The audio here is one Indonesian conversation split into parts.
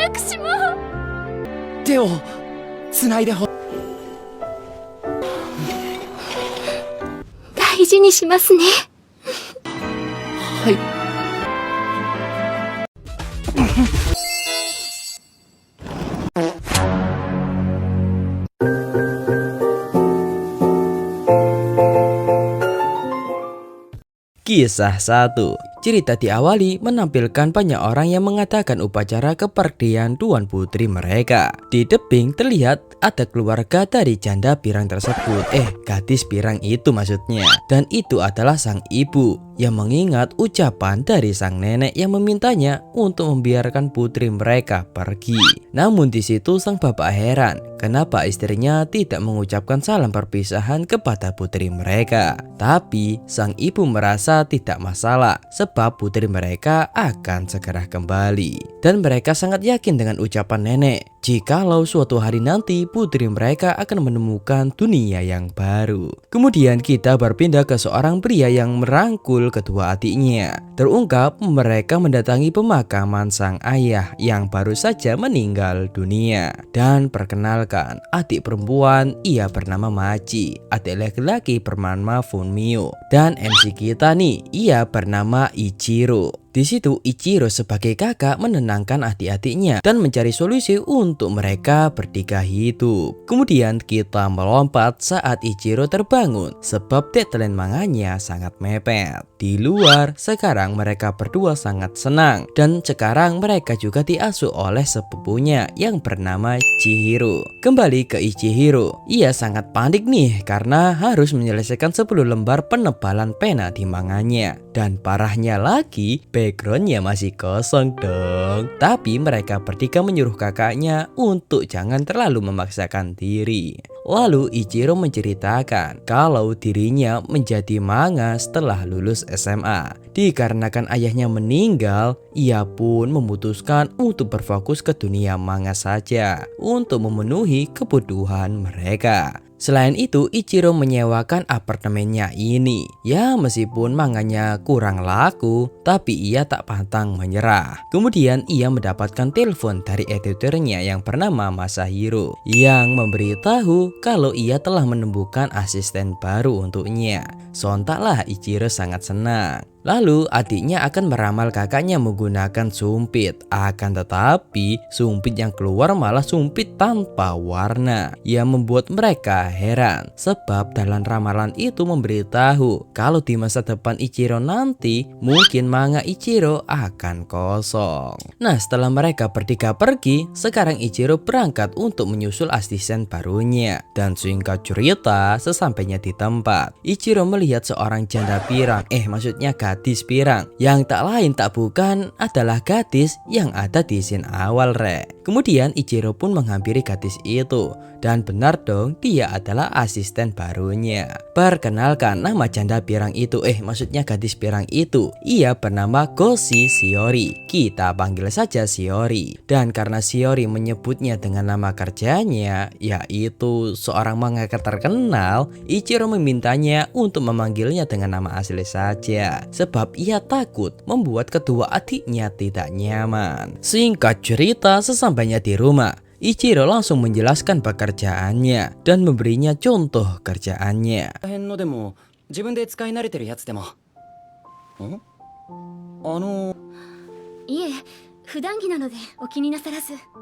くしも手をつないで大事にしますね。はい。Kisah 1. Cerita diawali menampilkan banyak orang yang mengadakan upacara kepergian tuan putri mereka. Di tebing terlihat ada keluarga dari janda pirang tersebut. Gadis pirang itu maksudnya. Dan itu adalah sang ibu yang mengingat ucapan dari sang nenek yang memintanya untuk membiarkan putri mereka pergi. Namun di situ sang bapak heran kenapa istrinya tidak mengucapkan salam perpisahan kepada putri mereka. Tapi sang ibu merasa tidak masalah sebab putri mereka akan segera kembali. Dan mereka sangat yakin dengan ucapan nenek jikalau suatu hari nanti putri mereka akan menemukan dunia yang baru. Kemudian kita berpindah ke seorang pria yang merangkul kedua adiknya. Terungkap mereka mendatangi pemakaman sang ayah yang baru saja meninggal dunia. Dan perkenalkan, adik perempuan ia bernama Machi, adik laki-laki bernama Funmio, dan MC kita nih ia bernama Ichiro. Di situ Ichiro sebagai kakak menenangkan adik-adiknya dan mencari solusi untuk mereka bertiga hidup. Kemudian kita melompat saat Ichiro terbangun sebab deadline manganya sangat mepet. Di luar sekarang mereka berdua sangat senang dan sekarang mereka juga diasuh oleh sepupunya yang bernama Chihiro. Kembali ke Ichiro, ia sangat panik nih karena harus menyelesaikan 10 lembar penebalan pena di manganya. Dan parahnya lagi, backgroundnya masih kosong dong. Tapi mereka bertiga menyuruh kakaknya untuk jangan terlalu memaksakan diri. Lalu Ichiro menceritakan kalau dirinya menjadi manga setelah lulus SMA. Dikarenakan ayahnya meninggal, ia pun memutuskan untuk berfokus ke dunia manga saja untuk memenuhi kebutuhan mereka. Selain itu, Ichiro menyewakan apartemennya ini. Ya, meskipun manganya kurang laku, tapi ia tak pantang menyerah. Kemudian ia mendapatkan telepon dari editornya yang bernama Masahiro yang memberitahu kalau ia telah menemukan asisten baru untuknya. Sontaklah Ichiro sangat senang. Lalu adiknya akan meramal kakaknya menggunakan sumpit. Akan tetapi sumpit yang keluar malah sumpit tanpa warna, yang membuat mereka heran. Sebab dalam ramalan itu memberitahu kalau di masa depan Ichiro nanti mungkin manga Ichiro akan kosong. Nah, setelah mereka bertiga pergi, sekarang Ichiro berangkat untuk menyusul asisten barunya. Dan singkat cerita, sesampainya di tempat, Ichiro melihat seorang janda pirang, maksudnya gadis pirang, yang tak lain tak bukan adalah gadis yang ada di scene awal Kemudian Ichiro pun menghampiri gadis itu, dan benar dong dia adalah asisten barunya. Perkenalkan, nama janda pirang itu, maksudnya gadis pirang itu, ia bernama Goshi Shiori. Kita panggil saja Shiori. Dan karena Shiori menyebutnya dengan nama kerjanya, yaitu seorang mangaka terkenal, Ichiro memintanya untuk memanggilnya dengan nama asli saja, sebab ia takut membuat kedua adiknya tidak nyaman. Singkat cerita, sesampainya di rumah, Ichiro langsung menjelaskan pekerjaannya dan memberinya contoh kerjaannya.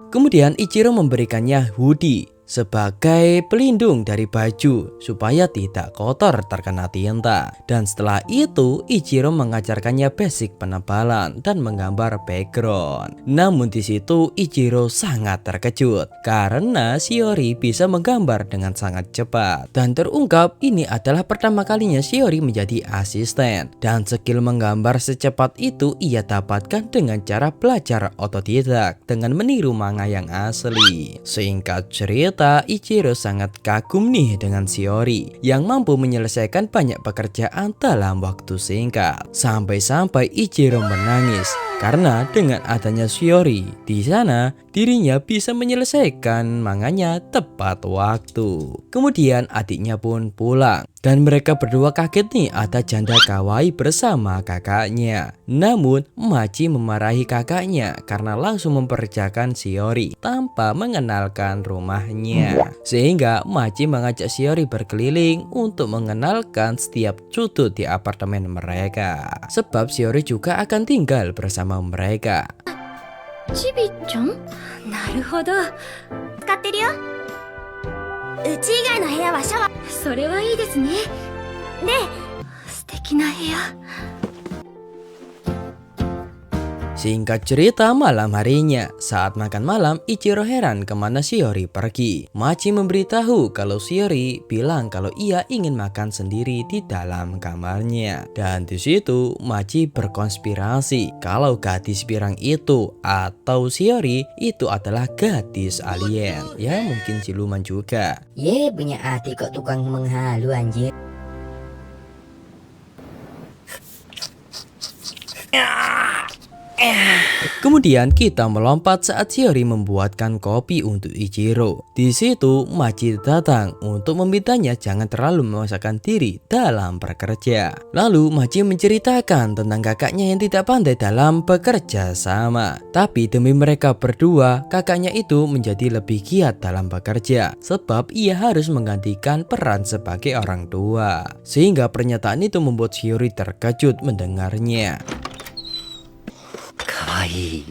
Kemudian Ichiro memberikannya hoodie sebagai pelindung dari baju supaya tidak kotor terkena tinta. Dan setelah itu Ichiro mengajarkannya basic penebalan dan menggambar background. Namun di situ Ichiro sangat terkejut karena Shiori bisa menggambar dengan sangat cepat. Dan terungkap ini adalah pertama kalinya Shiori menjadi asisten. Dan skill menggambar secepat itu ia dapatkan dengan cara belajar otodidak dengan meniru manga yang asli. Singkat cerita, Ichiro sangat kagum nih dengan Shiori yang mampu menyelesaikan banyak pekerjaan dalam waktu singkat. Sampai-sampai Ichiro menangis karena dengan adanya Shiori di sana dirinya bisa menyelesaikan manganya tepat waktu. Kemudian adiknya pun pulang. Dan mereka berdua kaget nih ada janda kawaii bersama kakaknya. Namun Machi memarahi kakaknya karena langsung memperkerjakan Shiori tanpa mengenalkan rumahnya. Sehingga Machi mengajak Shiori berkeliling untuk mengenalkan setiap sudut di apartemen mereka. Sebab Shiori juga akan tinggal bersama mereka. ちびちゃん？なるほど。使ってるよ。うち以外の部屋はシャワー。それはいいですね。で、素敵な部屋。 Singkat cerita, malam harinya saat makan malam, Ichiro heran kemana Shiori pergi. Machi memberitahu kalau Shiori bilang kalau ia ingin makan sendiri di dalam kamarnya. Dan di situ Machi berkonspirasi kalau gadis pirang itu atau Shiori itu adalah gadis alien. Ya mungkin siluman juga. Ye, punya adik kok tukang menghalu anjir. Kemudian kita melompat saat Shiori membuatkan kopi untuk Ichiro. Di situ Machi datang untuk memintanya jangan terlalu memaksakan diri dalam bekerja. Lalu Machi menceritakan tentang kakaknya yang tidak pandai dalam bekerja sama. Tapi demi mereka berdua, kakaknya itu menjadi lebih giat dalam bekerja sebab ia harus menggantikan peran sebagai orang tua. Sehingga pernyataan itu membuat Shiori terkejut mendengarnya. かわいい。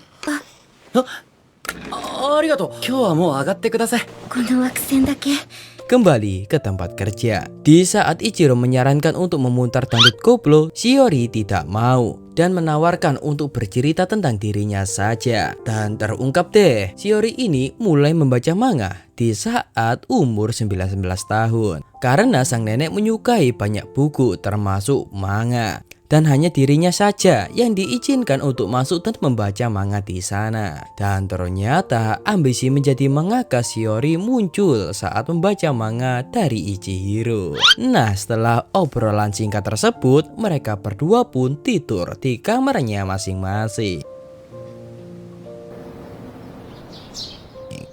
ありがとう。今日はもう上がってください。この惑星だけ。 Kembali ke tempat kerja. Di saat Ichiro menyarankan untuk memutar dangdut koplo, Shiori tidak mau dan menawarkan untuk bercerita tentang dirinya saja. Dan terungkap deh, Shiori ini mulai membaca manga di saat umur 19 tahun. Karena sang nenek menyukai banyak buku termasuk manga. Dan hanya dirinya saja yang diizinkan untuk masuk dan membaca manga di sana. Dan ternyata ambisi menjadi mangaka Shiori muncul saat membaca manga dari Ichihiro. Nah, setelah obrolan singkat tersebut, mereka berdua pun tidur di kamarnya masing-masing.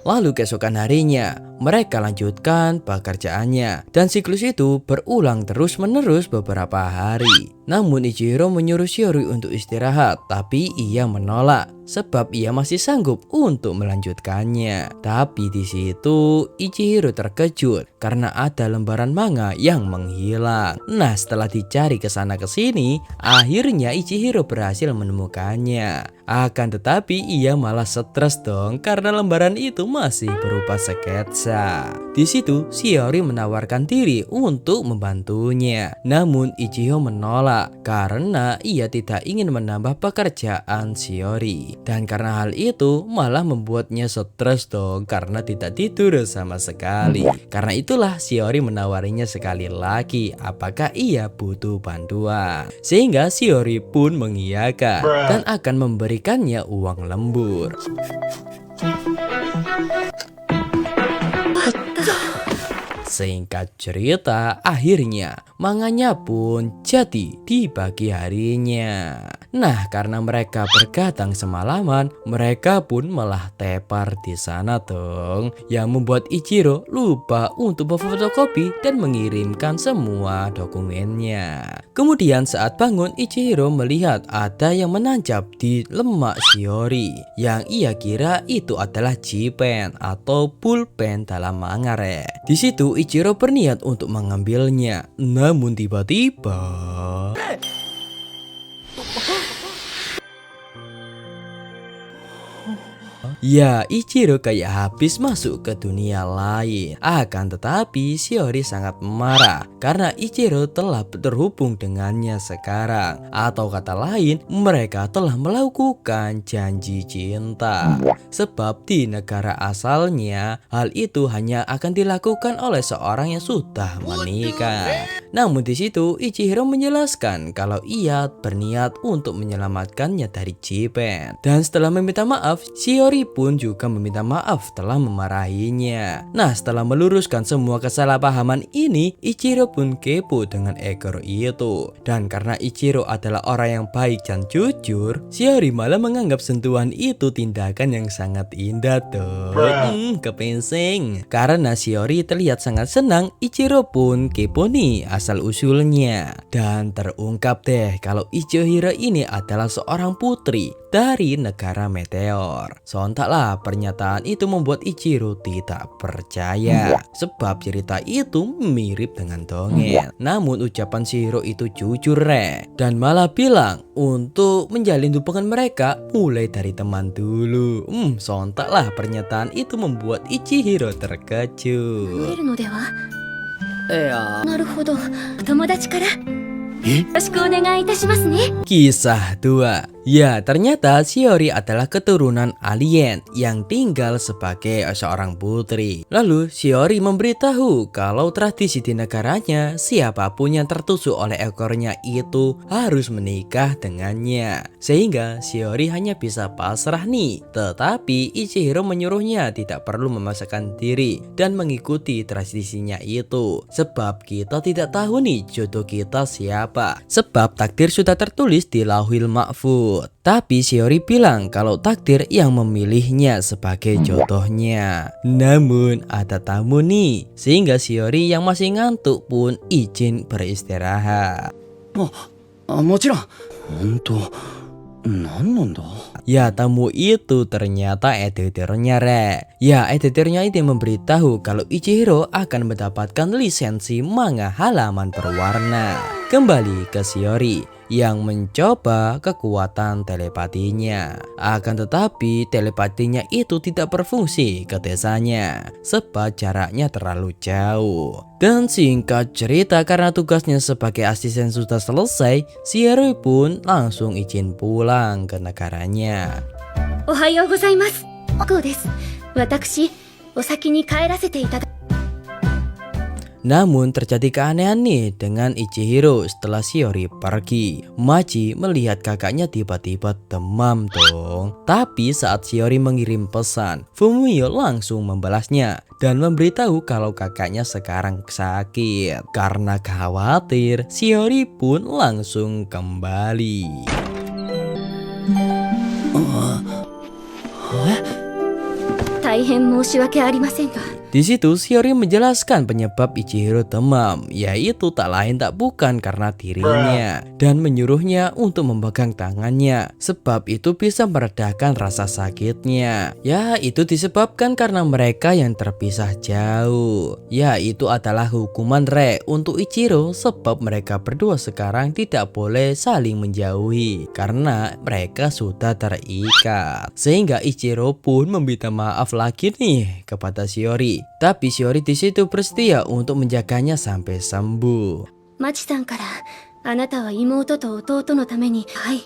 Lalu keesokan harinya, mereka lanjutkan pekerjaannya. Dan siklus itu berulang terus-menerus beberapa hari. Namun Ichihiro menyuruh Shiori untuk istirahat, tapi ia menolak sebab ia masih sanggup untuk melanjutkannya. Tapi di situ Ichihiro terkejut karena ada lembaran manga yang menghilang. Nah, setelah dicari ke sana ke sini, akhirnya Ichihiro berhasil menemukannya. Akan tetapi ia malah stres dong karena lembaran itu masih berupa sketsa. Di situ Shiori menawarkan diri untuk membantunya. Namun Ichihiro menolak karena ia tidak ingin menambah pekerjaan Shiori. Dan karena hal itu malah membuatnya stres dong karena tidak tidur sama sekali. Karena itulah Shiori menawarinya sekali lagi apakah ia butuh bantuan. Sehingga Shiori pun mengiyakan dan akan memberikannya uang lembur. Singkat cerita, akhirnya manganya pun jadi di pagi harinya. Nah, karena mereka bergadang semalaman, mereka pun malah tepar di sana dong. Yang membuat Ichiro lupa untuk memfotokopi dan mengirimkan semua dokumennya. Kemudian saat bangun, Ichiro melihat ada yang menancap di lemak Shiori. Yang ia kira itu adalah G-pen atau pulpen dalam mangare. Di situ Ichiro berniat untuk mengambilnya. Namun tiba-tiba ya, Ichiro kayak habis masuk ke dunia lain. Akan tetapi Shiori sangat marah karena Ichiro telah terhubung dengannya sekarang. Atau kata lain, mereka telah melakukan janji cinta. Sebab di negara asalnya, hal itu hanya akan dilakukan oleh seorang yang sudah menikah. Namun di situ Ichiro menjelaskan kalau ia berniat untuk menyelamatkannya dari G-pen. Dan setelah meminta maaf, Shiori Shiori pun juga meminta maaf telah memarahinya. Nah, setelah meluruskan semua kesalahpahaman ini, Ichiro pun kepo dengan ekor itu. Dan karena Ichiro adalah orang yang baik dan jujur, Shiori malah menganggap sentuhan itu tindakan yang sangat indah tuh. Kepensing. Karena Shiori terlihat sangat senang, Ichiro pun kepo nih asal usulnya. Dan terungkap deh kalau Ichihiro ini adalah seorang putri dari negara meteor. Sontaklah pernyataan itu membuat Ichiro tidak percaya, sebab cerita itu mirip dengan dongeng. Namun ucapan Shihiro itu jujur dan malah bilang untuk menjalin hubungan mereka mulai dari teman dulu. Sontaklah pernyataan itu membuat Ichihiro terkejut. るのでは？いや、なるほど。友達からよろしくお願いいたしますね。 Kisah 2. Ya, ternyata Shiori adalah keturunan alien yang tinggal sebagai seorang putri. Lalu Shiori memberitahu kalau tradisi di negaranya siapapun yang tertusuk oleh ekornya itu harus menikah dengannya. Sehingga Shiori hanya bisa pasrah nih. Tetapi Ichihiro menyuruhnya tidak perlu memaksakan diri dan mengikuti tradisinya itu. Sebab kita tidak tahu nih jodoh kita siapa. Sebab takdir sudah tertulis di Lauhil Mahfuz. Tapi Shiori bilang kalau takdir yang memilihnya sebagai jodohnya. Namun ada tamu nih, sehingga Shiori yang masih ngantuk pun izin beristirahat. もちろん。本当、何なんだ? Ya, tamu itu ternyata editornya Ya, editornya itu memberitahu kalau Ichihiro akan mendapatkan lisensi manga halaman berwarna. Kembali ke Shiori yang mencoba kekuatan telepatinya. Akan tetapi telepatinya itu tidak berfungsi ke desanya sebab jaraknya terlalu jauh. Dan singkat cerita, karena tugasnya sebagai asisten sudah selesai, Shiori pun langsung izin pulang ke negaranya. おはようございます。こうです。私、お先に帰らせていただ。 Namun terjadi keanehan nih dengan Ichihiro setelah Shiori pergi. Machi melihat kakaknya tiba-tiba demam dong. Tapi saat Shiori mengirim pesan, Fumio langsung membalasnya dan memberitahu kalau kakaknya sekarang sakit. Karena khawatir, Shiori pun langsung kembali. 大変申し訳ありませんが。 Di situ Shiori menjelaskan penyebab Ichihiro demam, yaitu tak lain tak bukan karena dirinya, dan menyuruhnya untuk memegang tangannya, sebab itu bisa meredakan rasa sakitnya. Ya, itu disebabkan karena mereka yang terpisah jauh. Ya, itu adalah hukuman untuk Ichiro, sebab mereka berdua sekarang tidak boleh saling menjauhi karena mereka sudah terikat. Sehingga Ichiro pun meminta maaf lagi nih kepada Shiori. Tapi Shiori di situ bersedia untuk menjaganya sampai sembuh. マチさんから、あなたは妹と弟のために、はい。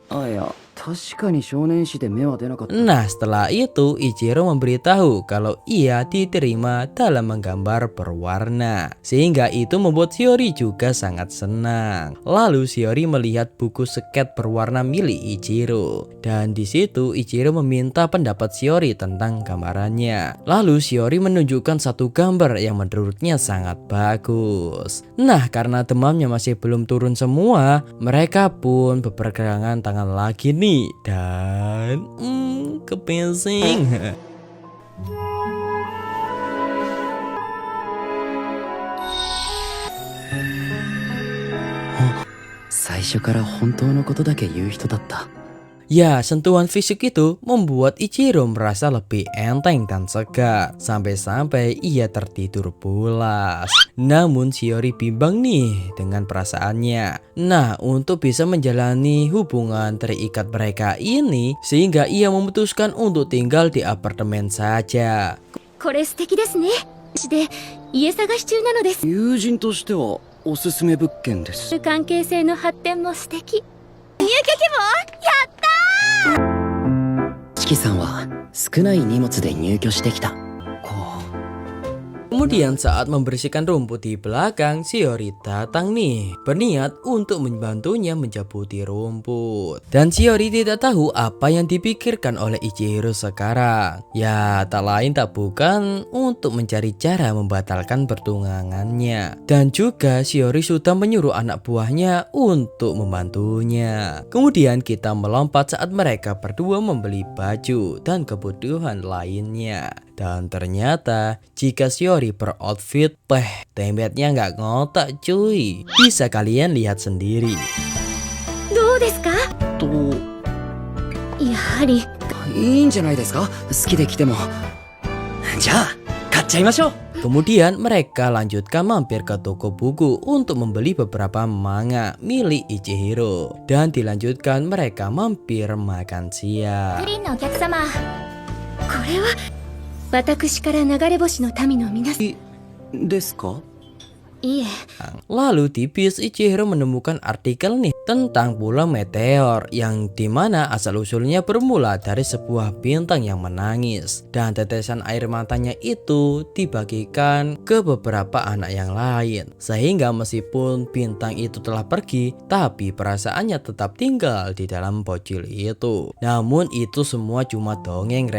あ、いや、確かに少年誌で目は出なかった。 Nah, setelah itu Ichiro memberitahu kalau ia diterima dalam menggambar berwarna, sehingga itu membuat Shiori juga sangat senang. Lalu Shiori melihat buku sket berwarna milik Ichiro, dan di situ Ichiro meminta pendapat Shiori tentang gambarannya. Lalu Shiori menunjukkan satu gambar yang menurutnya sangat bagus. Nah, karena demamnya masih belum turun semua, mereka pun berpegangan tangan lagi nih, dan kepensing. 最初から本当のことだけ言う人だった。 Ya, sentuhan fisik itu membuat Ichiro merasa lebih enteng dan segar, sampai-sampai ia tertidur pulas. Namun Shiori bimbang nih dengan perasaannya. Nah, untuk bisa menjalani hubungan terikat mereka ini, sehingga ia memutuskan untuk tinggal di apartemen saja. これ素敵ですね。で、家探し中なのです。友人としてはおすすめ物件です。関係性の発展も素敵。入居希望？やったー！チキさんは少ない荷物で入居してきた。こう。Kemudian saat membersihkan rumput di belakang, Shiori datang nih, berniat untuk membantunya menjabuti rumput. Dan Shiori tidak tahu apa yang dipikirkan oleh Ichihiro sekarang. Ya, tak lain tak bukan untuk mencari cara membatalkan pertunangannya. Dan juga Shiori sudah menyuruh anak buahnya untuk membantunya. Kemudian kita melompat saat mereka berdua membeli baju dan kebutuhan lainnya. Dan ternyata jika Shiori beroutfit, tempatnya nggak ngotak cuy. Bisa kalian lihat sendiri. どうですか？と、やはりいいんじゃないですか？好きで来ても。じゃあ、買っちゃいましょう。 Kemudian mereka lanjutkan mampir ke toko buku untuk membeli beberapa manga milik Ichihiro. Dan dilanjutkan mereka mampir makan グ siang. リーンのお客様、これは私から流れ星の民の皆さん。ですか？いえ、 Lalu di bis Ichihiro menemukan artikel nih tentang pulau meteor yang dimana asal usulnya bermula dari sebuah bintang yang menangis dan tetesan air matanya itu dibagikan ke beberapa anak yang lain sehingga meskipun bintang itu telah pergi tapi perasaannya tetap tinggal di dalam bocil itu. Namun itu semua cuma dongeng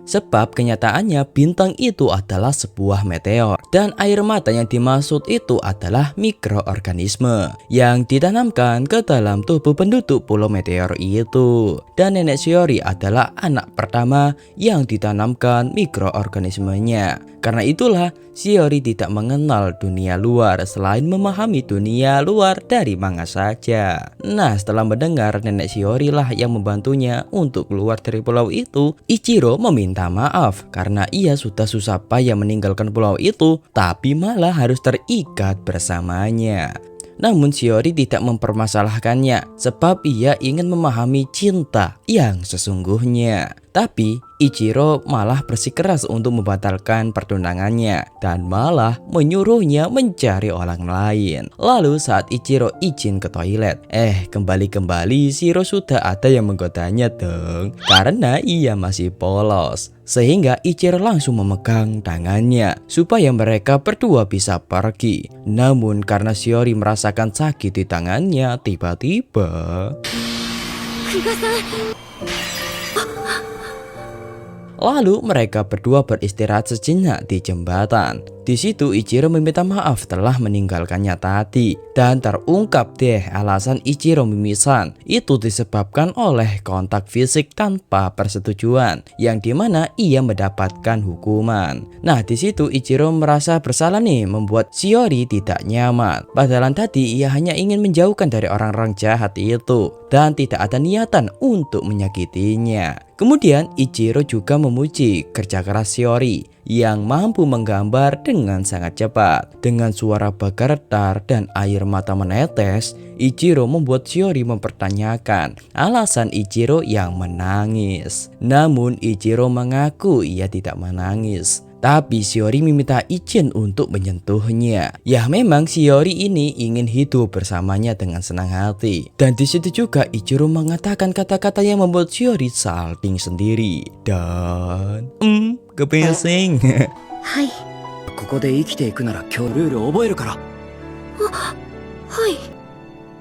sebab kenyataannya bintang itu adalah sebuah meteor dan air mata yang dimaksud itu adalah mikroorganisme yang ditanamkan ke dalam tubuh penduduk pulau meteor itu. Dan nenek Shiori adalah anak pertama yang ditanamkan mikroorganismenya. Karena itulah Shiori tidak mengenal dunia luar selain memahami dunia luar dari manga saja. Nah, setelah mendengar nenek Shiori lah yang membantunya untuk keluar dari pulau itu, Ichiro meminta maaf karena ia sudah susah payah meninggalkan pulau itu tapi malah harus terikat bersamanya. Namun Shiori tidak mempermasalahkannya sebab ia ingin memahami cinta yang sesungguhnya. Tapi Ichiro malah bersikeras untuk membatalkan pertunangannya dan malah menyuruhnya mencari orang lain. Lalu saat Ichiro izin ke toilet, kembali-kembali Shiro sudah ada yang menggodanya dong karena ia masih polos. Sehingga Ichiro langsung memegang tangannya supaya mereka berdua bisa pergi. Namun karena Shiori merasakan sakit di tangannya, tiba-tiba 久我さん。 lalu mereka berdua beristirahat sejenak di jembatan. Di situ Ichiro meminta maaf telah meninggalkannya tadi dan terungkap deh alasan Ichiro mimisan itu disebabkan oleh kontak fisik tanpa persetujuan yang dimana ia mendapatkan hukuman. Nah di situ Ichiro merasa bersalah nih membuat Shiori tidak nyaman. Padahal tadi ia hanya ingin menjauhkan dari orang-orang jahat itu dan tidak ada niatan untuk menyakitinya. Kemudian Ichiro juga memuji kerja keras Shiori yang mampu menggambar dengan sangat cepat. Dengan suara bergetar dan air mata menetes, Ichiro membuat Shiori mempertanyakan alasan Ichiro yang menangis. Namun Ichiro mengaku ia tidak menangis. Tapi Shiori meminta izin untuk menyentuhnya. Ya memang Shiori ini ingin hidup bersamanya dengan senang hati. Dan di situ juga Ichiro mengatakan kata-kata yang membuat Shiori salting sendiri. Dan kepiting. はい。ここで生きていくなら今日ルール覚えるから。はい。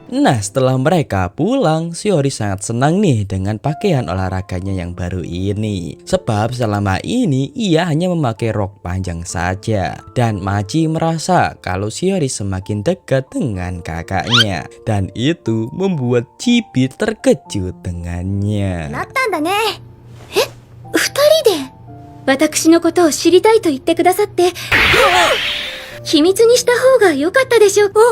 Nah setelah mereka pulang, Shiori sangat senang nih dengan pakaian olahraganya yang baru ini. Sebab selama ini ia hanya memakai rok panjang saja. Dan Machi merasa kalau Shiori semakin dekat dengan kakaknya. Dan itu membuat Chibi terkejut dengannya. なったんだね。え、二人で私のことを知りたいと言ってくださって、秘密にした方が良かったでしょう。お兄！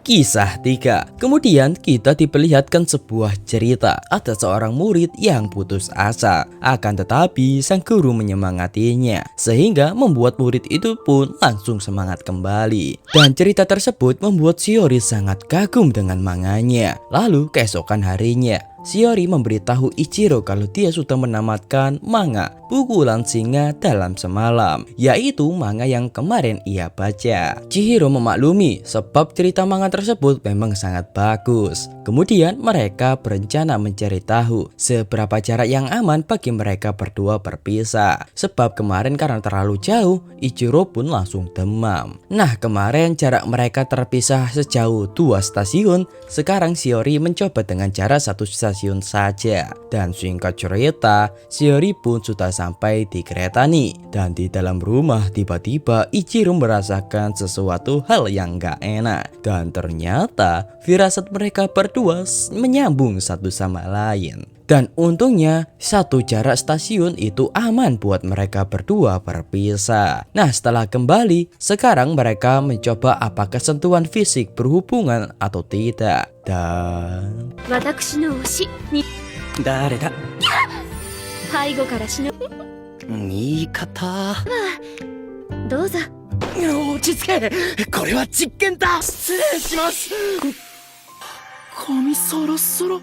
Kisah 3. Kemudian kita diperlihatkan sebuah cerita. Ada seorang murid yang putus asa. Akan tetapi sang guru menyemangatinya sehingga membuat murid itu pun langsung semangat kembali. Dan cerita tersebut membuat Shiori sangat kagum dengan manganya. Lalu keesokan harinya Shiori memberitahu Ichiro kalau dia sudah menamatkan manga Pukulan Singa dalam semalam, yaitu manga yang kemarin ia baca. Chihiro memaklumi sebab cerita manga tersebut memang sangat bagus. Kemudian mereka berencana mencari tahu seberapa jarak yang aman bagi mereka berdua berpisah. Sebab kemarin karena terlalu jauh, Ichiro pun langsung demam. Nah, kemarin jarak mereka terpisah sejauh 2 stasiun. Sekarang Shiori mencoba dengan jarak 1 stasiun saja. Dan singkat cerita, Shiori pun sudah sampai di kereta nih. Dan di dalam rumah tiba-tiba Ichiro merasakan sesuatu hal yang gak enak. Dan ternyata firasat mereka berdua menyambung satu sama lain. Dan untungnya satu jarak stasiun itu aman buat mereka berdua berpisah. Nah, setelah kembali, sekarang mereka mencoba apakah sentuhan fisik berhubungan atau tidak. Dan 私の推しに誰だ背後から死ぬ。言い方どうぞ。落ち着けこれは実験だ失礼しますKami soro-soro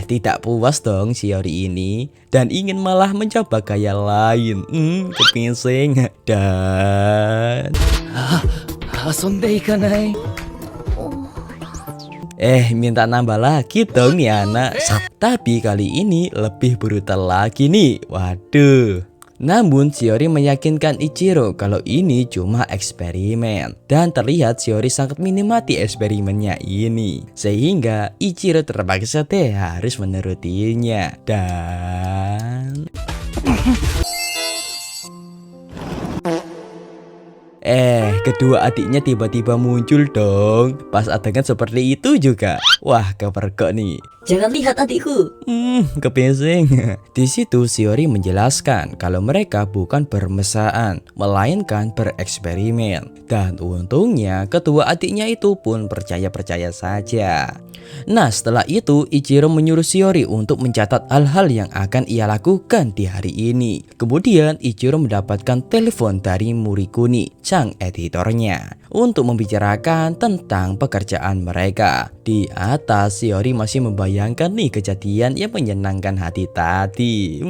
tidak puas dong Shiori ini dan ingin malah mencoba gaya lain. Kepingsing. Dan 遊んでいかない minta nambah lagi dong nih anak. Tapi kali ini lebih brutal lagi nih. Waduh. Namun Shiori meyakinkan Ichiro kalau ini cuma eksperimen. Dan terlihat Shiori sangat menikmati eksperimennya ini. Sehingga Ichiro terpaksa harus menurutinya. Dan kedua adiknya tiba-tiba muncul dong. Pas adegan seperti itu juga. Wah, kepergok nih. Jangan lihat adikku. Kepingsing. Di situ Shiori menjelaskan kalau mereka bukan bermesraan, melainkan bereksperimen. Dan untungnya kedua adiknya itu pun percaya-percaya saja. Nah, setelah itu Ichiro menyuruh Shiori untuk mencatat hal-hal yang akan ia lakukan di hari ini. Kemudian Ichiro mendapatkan telepon dari Murikuni, sang editornya, untuk membicarakan tentang pekerjaan mereka. Di atas Shiori masih membayangkan nih kejadian yang menyenangkan hati tadi.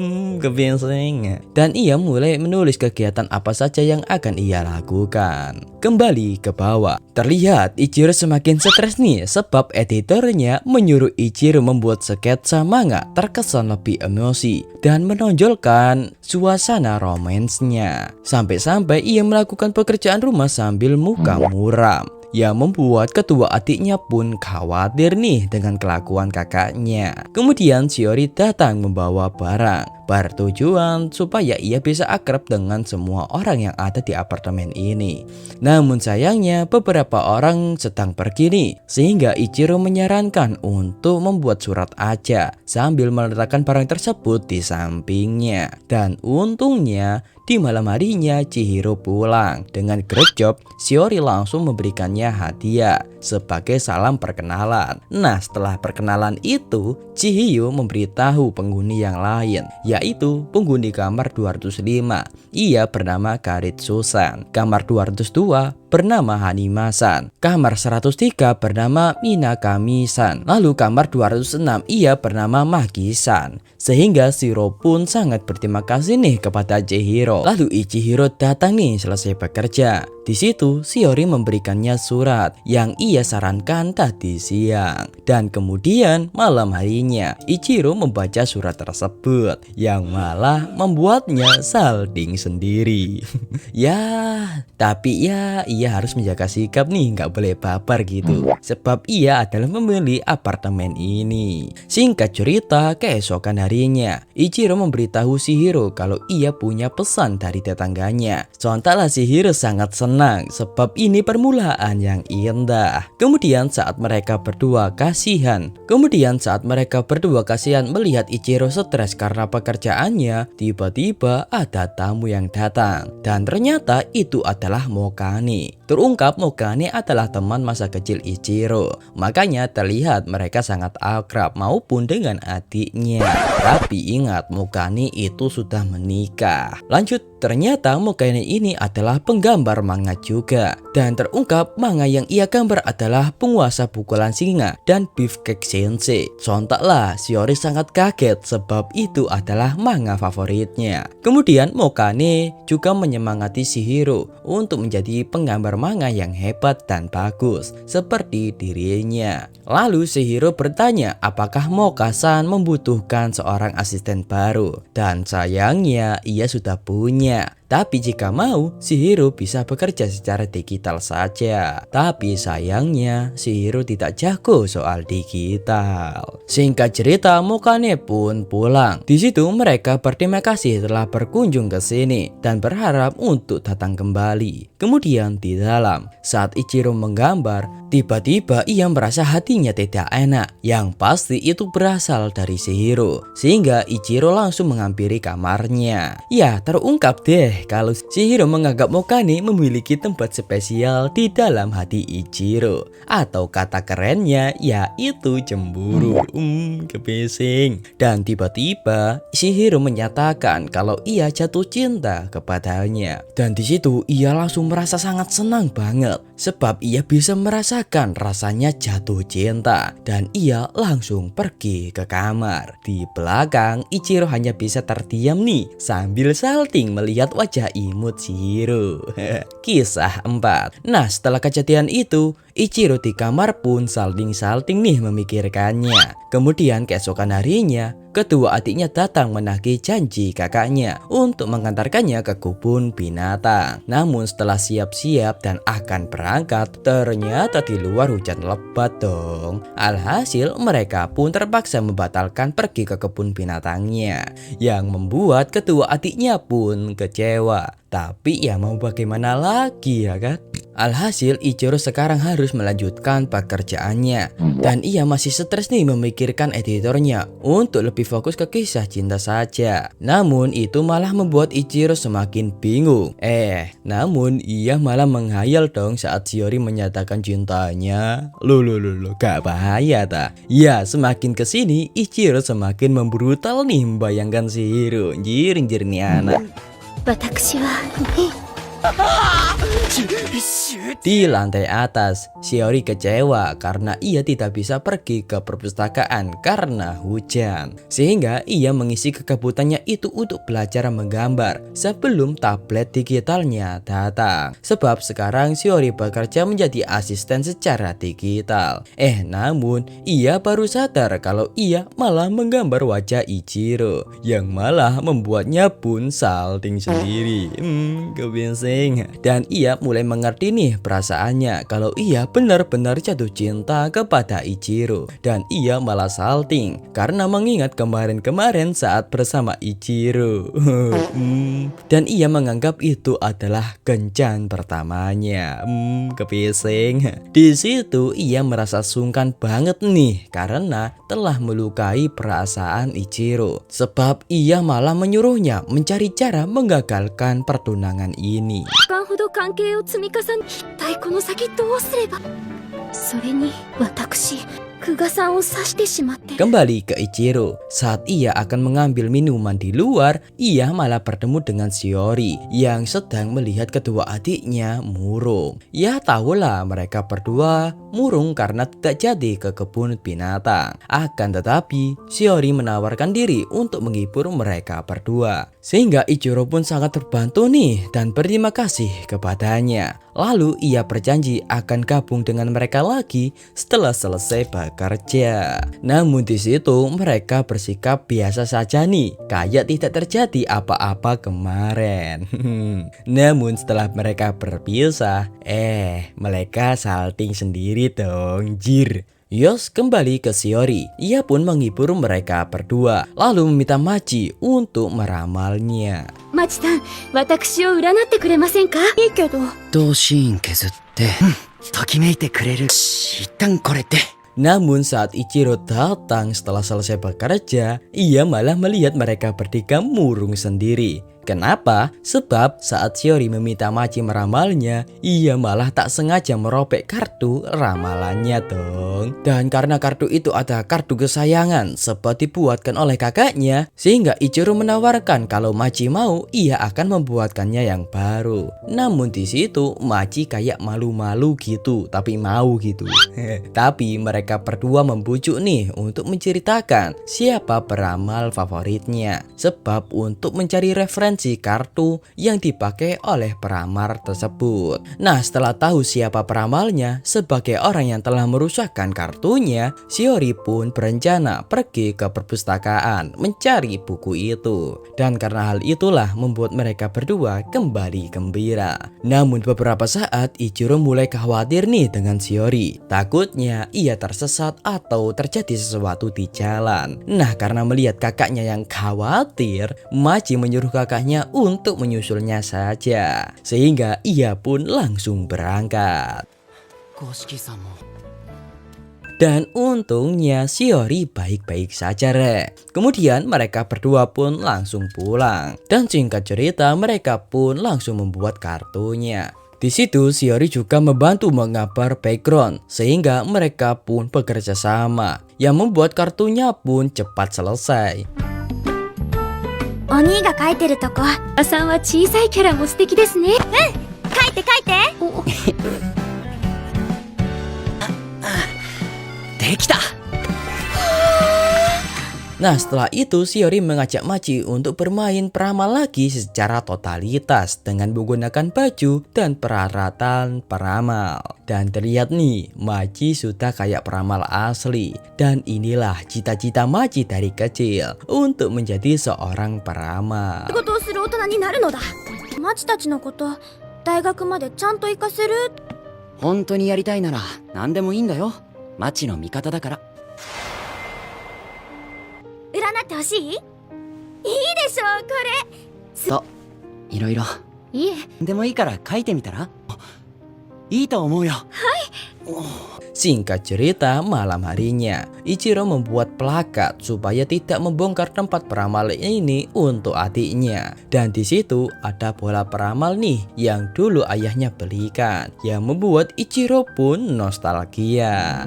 Kepingsing. Dan ia mulai menulis kegiatan apa saja yang akan ia lakukan. Kembali ke bawah, terlihat Ichiro semakin stres nih sebab editornya menyuruh Ichiro membuat sketsa manga terkesan lebih emosi dan menonjolkan suasana romansnya. Sampai-sampai ia melakukan pekerjaan rumah sambil muka muram, yang membuat kedua adiknya pun khawatir nih dengan kelakuan kakaknya. Kemudian Shiori datang membawa barang bertujuan supaya ia bisa akrab dengan semua orang yang ada di apartemen ini. Namun sayangnya beberapa orang sedang pergi nih, sehingga Ichiro menyarankan untuk membuat surat aja sambil meletakkan barang tersebut di sampingnya. Dan untungnya di malam harinya Chihiro pulang. Dengan great job, Shiori langsung memberikannya hadiah sebagai salam perkenalan. Nah, setelah perkenalan itu, Chihiro memberitahu penghuni yang lain, yaitu penghuni kamar 205. Ia bernama Karitsu-san. Kamar 202 bernama Hanima-san. Kamar 103 bernama Minakami-san. Lalu kamar 206 ia bernama Maki-san. Sehingga Shiro pun sangat berterima kasih nih kepada Chihiro. Lalu Ichihiro datang nih selesai bekerja. Di situ Shiori memberikannya surat yang ia sarankan tadi siang. Dan kemudian malam harinya Ichiro membaca surat tersebut yang malah membuatnya salting sendiri. Ya, tapi ya ia harus menjaga sikap nih, nggak boleh baper gitu. Sebab ia adalah pemilik apartemen ini. Singkat cerita, keesokan harinya Ichiro memberitahu Chihiro kalau ia punya pesan dari tetangganya. Sontaklah Chihiro sangat senang sebab ini permulaan yang indah. Kemudian saat mereka berdua kasihan melihat Ichiro stres karena pekerjaannya, tiba-tiba ada tamu yang datang. Dan ternyata itu adalah Mokani. ini. Terungkap Mokane adalah teman masa kecil Ichiro. Makanya terlihat mereka sangat akrab maupun dengan adiknya. Tapi ingat, Mokane itu sudah menikah. Lanjut, ternyata Mokane ini adalah penggambar manga juga. Dan terungkap manga yang ia gambar adalah Penguasa Pukulan Singa dan Beefcake Sensei. Sontaklah Shiori sangat kaget sebab itu adalah manga favoritnya. Kemudian Mokane juga menyemangati Shihiro untuk menjadi penggambar manga yang hebat dan bagus seperti dirinya. Lalu Shihiro bertanya apakah Moka-san membutuhkan seorang asisten baru. Dan sayangnya ia sudah punya. Tapi jika mau, Shihiro bisa bekerja secara digital saja. Tapi sayangnya, Shihiro tidak jago soal digital. Singkat cerita, Mokane pun pulang. Di situ mereka berterima kasih telah berkunjung ke sini dan berharap untuk datang kembali. Kemudian di dalam, saat Ichiro menggambar, tiba-tiba ia merasa hatinya tidak enak. Yang pasti itu berasal dari Shihiro. Sehingga Ichiro langsung menghampiri kamarnya. Ya, terungkap deh kalau Shihiro menganggap Mokane memiliki tempat spesial di dalam hati Ichiro. Atau kata kerennya yaitu cemburu. Kepesing. Dan tiba-tiba Shihiro menyatakan kalau ia jatuh cinta kepadanya. Dan di situ ia langsung merasa sangat senang banget sebab ia bisa merasakan rasanya jatuh cinta. Dan ia langsung pergi ke kamar. Di belakang Ichiro hanya bisa terdiam nih sambil salting melihat wajah imut Shihiro. Kisah 4. Nah, setelah kejadian itu Ichiro di kamar pun salting-salting nih memikirkannya. Kemudian keesokan harinya, kedua adiknya datang menagih janji kakaknya untuk mengantarkannya ke kebun binatang. Namun setelah siap-siap dan akan berangkat, ternyata di luar hujan lebat dong. Alhasil mereka pun terpaksa membatalkan pergi ke kebun binatangnya, yang membuat kedua adiknya pun kecewa. Tapi ya mau bagaimana lagi ya kan? Alhasil Ichiro sekarang harus melanjutkan pekerjaannya. Dan ia masih stres nih memikirkan editornya untuk lebih fokus ke kisah cinta saja. Namun itu malah membuat Ichiro semakin bingung. Namun ia malah menghayal dong saat Shiori menyatakan cintanya. Loh, gak bahaya tak? Ya, semakin kesini Ichiro semakin membrutal nih membayangkan Shihiro. Anjir nih anak. Di lantai atas, Shiori kecewa karena ia tidak bisa pergi ke perpustakaan karena hujan. Sehingga ia mengisi kegabutannya itu untuk belajar menggambar sebelum tablet digitalnya datang. Sebab sekarang Shiori bekerja menjadi asisten secara digital. Namun ia baru sadar kalau ia malah menggambar wajah Ichiro, yang malah membuatnya pun salting sendiri. Kebiasaan. Dan ia mulai mengerti nih perasaannya kalau ia benar-benar jatuh cinta kepada Ichiro. Dan ia malah salting karena mengingat kemarin-kemarin saat bersama Ichiro. Dan ia menganggap itu adalah kencan pertamanya. Kepising. Di situ ia merasa sungkan banget nih karena telah melukai perasaan Ichiro. Sebab ia malah menyuruhnya mencari cara menggagalkan pertunangan ini. 間ほど関係を積み重ね、一体この先どうすれば。それに私久我さんを刺してしまって。 Kembali ke Ichiro, saat ia akan mengambil minuman di luar, ia malah bertemu dengan Shiori yang sedang melihat kedua adiknya murung. Ya tahulah mereka berdua murung karena tidak jadi ke kebun binatang. Akan tetapi Shiori menawarkan diri untuk menghibur mereka berdua. Sehingga Ichiro pun sangat terbantu nih dan berterima kasih kepadanya. Lalu ia berjanji akan gabung dengan mereka lagi setelah selesai bekerja. Namun di situ mereka bersikap biasa saja nih, kayak tidak terjadi apa-apa kemarin. Namun setelah mereka berpisah, mereka salting sendiri dong, jir. Yos kembali ke Shiori. Ia pun menghibur mereka berdua, lalu meminta Machi untuk meramalnya. マチさん、私を占ってくれませんか？いいけど。どうシーン削ってときめいてくれる。一旦これで Namun saat Ichiro datang setelah selesai bekerja, ia malah melihat mereka bertiga murung sendiri. Kenapa? Sebab saat Shiori meminta Machi meramalnya, ia malah tak sengaja merobek kartu ramalannya dong. Dan karena kartu itu ada kartu kesayangan sebab dibuatkan oleh kakaknya, sehingga Ichiro menawarkan kalau Machi mau, ia akan membuatkannya yang baru. Namun di situ Machi kayak malu-malu gitu, tapi mau gitu. Tapi mereka berdua membujuk nih untuk menceritakan siapa peramal favoritnya. Sebab untuk mencari referensi kartu yang dipakai oleh peramal tersebut. Nah, setelah tahu siapa peramalnya sebagai orang yang telah merusakkan kartunya, Shiori pun berencana pergi ke perpustakaan mencari buku itu. Dan karena hal itulah membuat mereka berdua kembali gembira. Namun beberapa saat Ichiro mulai khawatir nih dengan Shiori. Takutnya ia tersesat atau terjadi sesuatu di jalan. Nah, karena melihat kakaknya yang khawatir, Machi menyuruh kakaknya untuk menyusulnya saja. Sehingga ia pun langsung berangkat. Dan untungnya Shiori baik-baik saja, Rek. Kemudian mereka berdua pun langsung pulang. Dan singkat cerita mereka pun langsung membuat kartunya. Di situ Shiori juga membantu mengabar background sehingga mereka pun bekerja sama, yang membuat kartunya pun cepat selesai. お兄が描いてるとこ。あさんは小さいキャラも素敵ですね。うん、描いて描いて。できた。 Nah, setelah itu Shiori mengajak Machi untuk bermain peramal lagi secara totalitas dengan menggunakan baju dan peralatan peramal. Dan terlihat nih, Machi sudah kayak peramal asli. Dan inilah cita-cita Machi dari kecil untuk menjadi seorang peramal. 仕事をする大人になるのだ。マチたちのこと大学までちゃんと活かせる。本当にやりたいなら何でもいいんだよ。マチの味方だから。 占ってほしい？いいでしょう、これ。そう、いろいろ。いえ。でもいいから書いてみたら？いいと思うよ。 Singkat cerita, malam harinya Ichiro membuat plakat supaya tidak membongkar tempat peramal ini untuk adiknya. Dan di situ ada bola peramal nih yang dulu ayahnya belikan, yang membuat Ichiro pun nostalgia.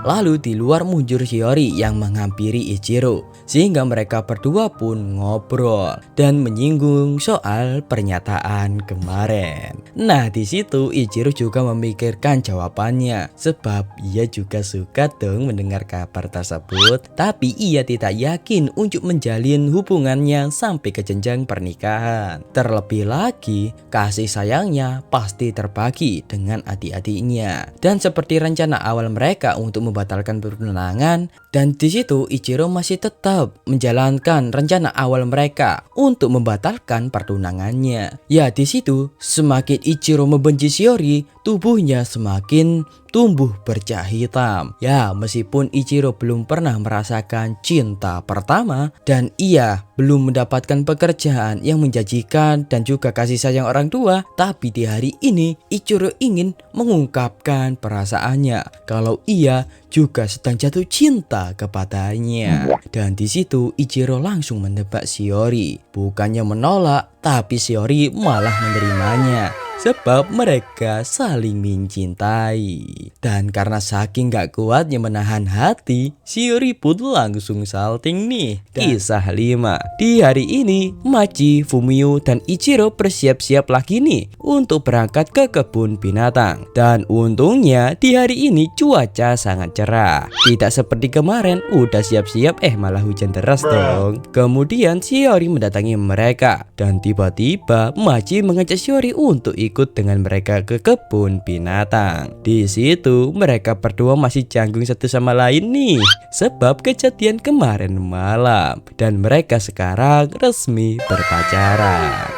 Lalu di luar muncul Shiori yang menghampiri Ichiro, sehingga mereka berdua pun ngobrol dan menyinggung soal pernyataan kemarin. Nah, di situ Ichiro juga memikirkan jawabannya, sebab ia juga suka dong mendengar kabar tersebut, tapi ia tidak yakin untuk menjalin hubungannya sampai ke jenjang pernikahan. Terlebih lagi, kasih sayangnya pasti terbagi dengan adik-adiknya. Dan seperti rencana awal mereka untuk membatalkan pertunangan, dan di situ Ichiro masih tetap menjalankan rencana awal mereka untuk membatalkan pertunangannya. Ya, di situ semakin Ichiro membenci Shiori, tubuhnya semakin tumbuh bercak hitam. Ya, meskipun Ichiro belum pernah merasakan cinta pertama dan ia belum mendapatkan pekerjaan yang menjanjikan dan juga kasih sayang orang tua, tapi di hari ini Ichiro ingin mengungkapkan perasaannya kalau ia juga sedang jatuh cinta kepadanya. Dan di situ Ichiro langsung menebak Shiori. Bukannya menolak, tapi Shiori malah menerimanya. Sebab mereka saling mencintai. Dan karena saking gak kuatnya menahan hati, Shiori pun langsung salting nih. Kisah 5. Di hari ini Machi, Fumio, dan Ichiro bersiap-siap lagi nih untuk berangkat ke kebun binatang. Dan untungnya di hari ini cuaca sangat cerah. Tidak seperti kemarin udah siap-siap malah hujan deras dong. Kemudian Shiori mendatangi mereka. Dan tiba-tiba Machi mengajak Shiori untuk ikut dengan mereka ke kebun binatang. Di situ mereka berdua masih canggung satu sama lain nih, sebab kejadian kemarin malam. Dan mereka sekarang resmi berpacaran.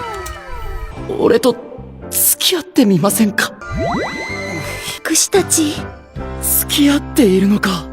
俺と付き合ってみませんか？串たち。付き合っているのか？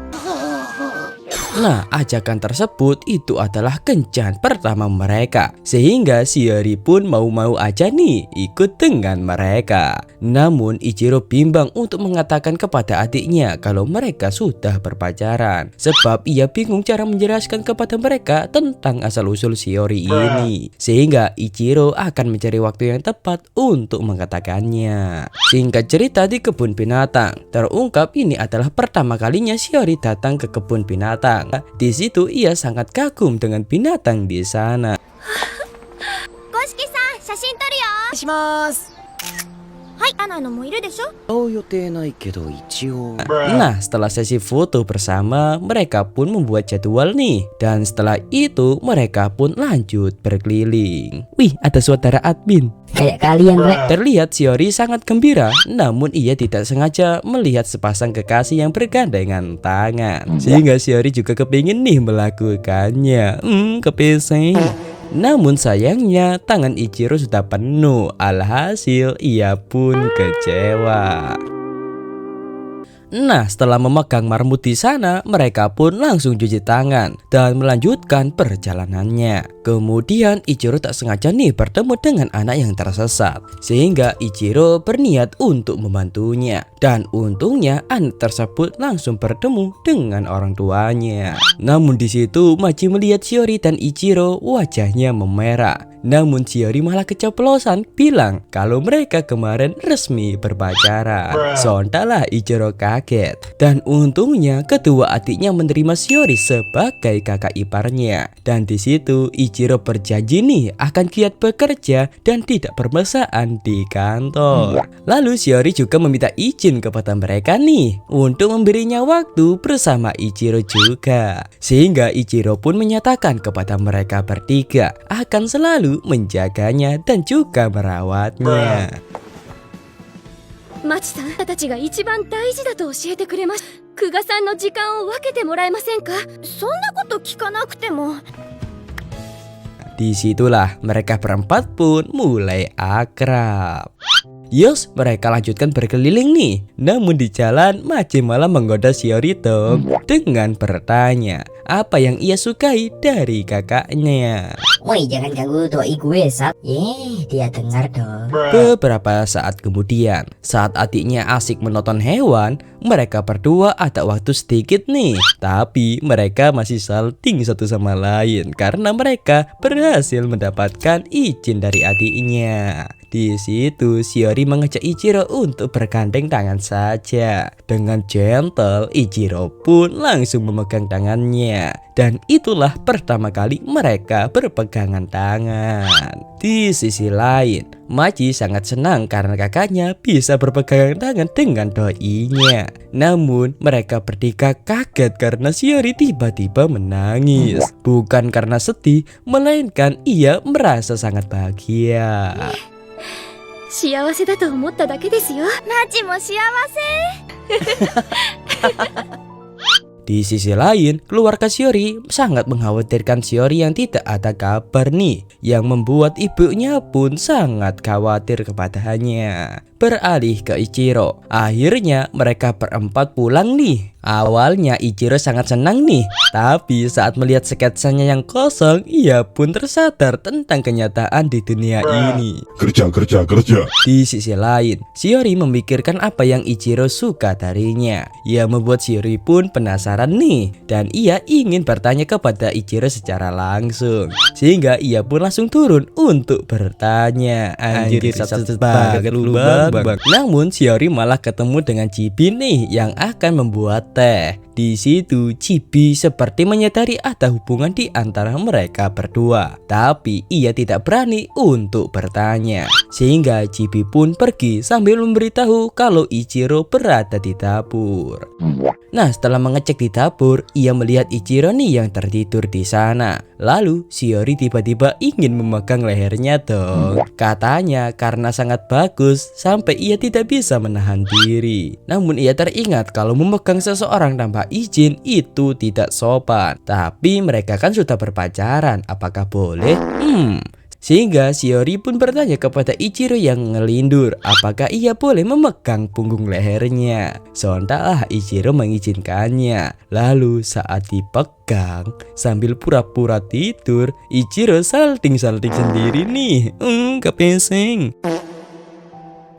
Nah, ajakan tersebut itu adalah kencan pertama mereka, sehingga Shiori pun mau-mau aja nih ikut dengan mereka. Namun Ichiro bimbang untuk mengatakan kepada adiknya kalau mereka sudah berpacaran, sebab ia bingung cara menjelaskan kepada mereka tentang asal-usul Shiori ini, sehingga Ichiro akan mencari waktu yang tepat untuk mengatakannya. Singkat cerita, di kebun binatang terungkap ini adalah pertama kalinya Shiori datang ke kebun binatang. Di situ ia sangat kagum dengan binatang di sana. Koshiki-san, 写真撮るよ。します。はい、アナのもいるでしょ。会う予定ないけど一応。 Nah, setelah sesi foto bersama, mereka pun membuat jadwal nih. Dan setelah itu mereka pun lanjut berkeliling. Wih, ada saudara admin. Kayak kalian, Bre. Terlihat Shiori sangat gembira, namun ia tidak sengaja melihat sepasang kekasih yang bergandengan tangan, sehingga Shiori juga kepingin nih melakukannya. Kepeseng. Namun sayangnya tangan Ichiro sudah penuh, alhasil ia pun kecewa. Nah, setelah memegang marmut di sana, mereka pun langsung cuci tangan dan melanjutkan perjalanannya. Kemudian Ichiro tak sengaja nih bertemu dengan anak yang tersesat, sehingga Ichiro berniat untuk membantunya. Dan untungnya anak tersebut langsung bertemu dengan orang tuanya. Namun di situ Machi melihat Shiori dan Ichiro, wajahnya memerah. Namun Shiori malah keceplosan bilang kalau mereka kemarin resmi berpacaran. Sontalah Ichiro kaget. Dan untungnya kedua adiknya menerima Shiori sebagai kakak iparnya. Dan di situ Ichiro berjanji nih akan giat bekerja dan tidak bermesraan di kantor. Lalu Shiori juga meminta izin kepada mereka nih untuk memberinya waktu bersama Ichiro juga. Sehingga Ichiro pun menyatakan kepada mereka bertiga akan selalu menjaganya dan juga merawatnya. マチさんたちが一番大事だと教えてくれました。久我さんの時間を分けてもらえませんか。そんなこと聞かなくても。 Disitulah mereka berempat pun mulai akrab. Yos, mereka lanjutkan berkeliling nih. Namun di jalan Machi malah menggoda Shiori dong dengan bertanya apa yang ia sukai dari kakaknya. Woi, jangan ganggu doi gue, Sat. Dia dengar dong. Beberapa saat kemudian, saat adiknya asik menonton hewan, mereka berdua ada waktu sedikit nih. Tapi mereka masih salting satu sama lain karena mereka berhasil mendapatkan izin dari adiknya. Di situ Shiori mengajak Ichiro untuk bergandeng tangan saja. Dengan gentle, Ichiro pun langsung memegang tangannya. Dan itulah pertama kali mereka berpegangan tangan. Di sisi lain, Machi sangat senang karena kakaknya bisa berpegangan tangan dengan doinya. Namun mereka bertiga kaget karena Shiori tiba-tiba menangis. Bukan karena sedih, melainkan ia merasa sangat bahagia. 幸せだと思っただけですよ。マチも幸せ。 Di sisi lain, keluarga Shiori sangat mengkhawatirkan Shiori yang tidak ada kabar nih, yang membuat ibunya pun sangat khawatir kepadanya. Beralih ke Ichiro, akhirnya mereka berempat pulang nih. Awalnya Ichiro sangat senang nih, tapi saat melihat sketsanya yang kosong, ia pun tersadar tentang kenyataan di dunia ini. Kerja. Di sisi lain, Shiori memikirkan apa yang Ichiro suka darinya. Ia membuat Shiori pun penasaran nih, dan ia ingin bertanya kepada Ichiro secara langsung. Sehingga ia pun langsung turun untuk bertanya. Anjir, satu banget lu bang. Namun Shiori malah ketemu dengan Chibi nih yang akan membuat teh. Di situ Chibi seperti menyadari ada hubungan di antara mereka berdua, tapi ia tidak berani untuk bertanya. Sehingga Chibi pun pergi sambil memberitahu kalau Ichiro berada di dapur. Nah, setelah mengecek di dapur, ia melihat Ichiro nih yang tertidur di sana. Lalu Shiori tiba-tiba ingin memegang lehernya dong. Katanya karena sangat bagus sampai ia tidak bisa menahan diri. Namun ia teringat kalau memegang seseorang tanpa izin itu tidak sopan. Tapi mereka kan sudah berpacaran, apakah boleh? Sehingga Shiori pun bertanya kepada Ichiro yang ngelindur apakah ia boleh memegang punggung lehernya. Sontaklah Ichiro mengizinkannya. Lalu saat dipegang sambil pura-pura tidur, Ichiro salting-salting sendiri nih. Kepesing.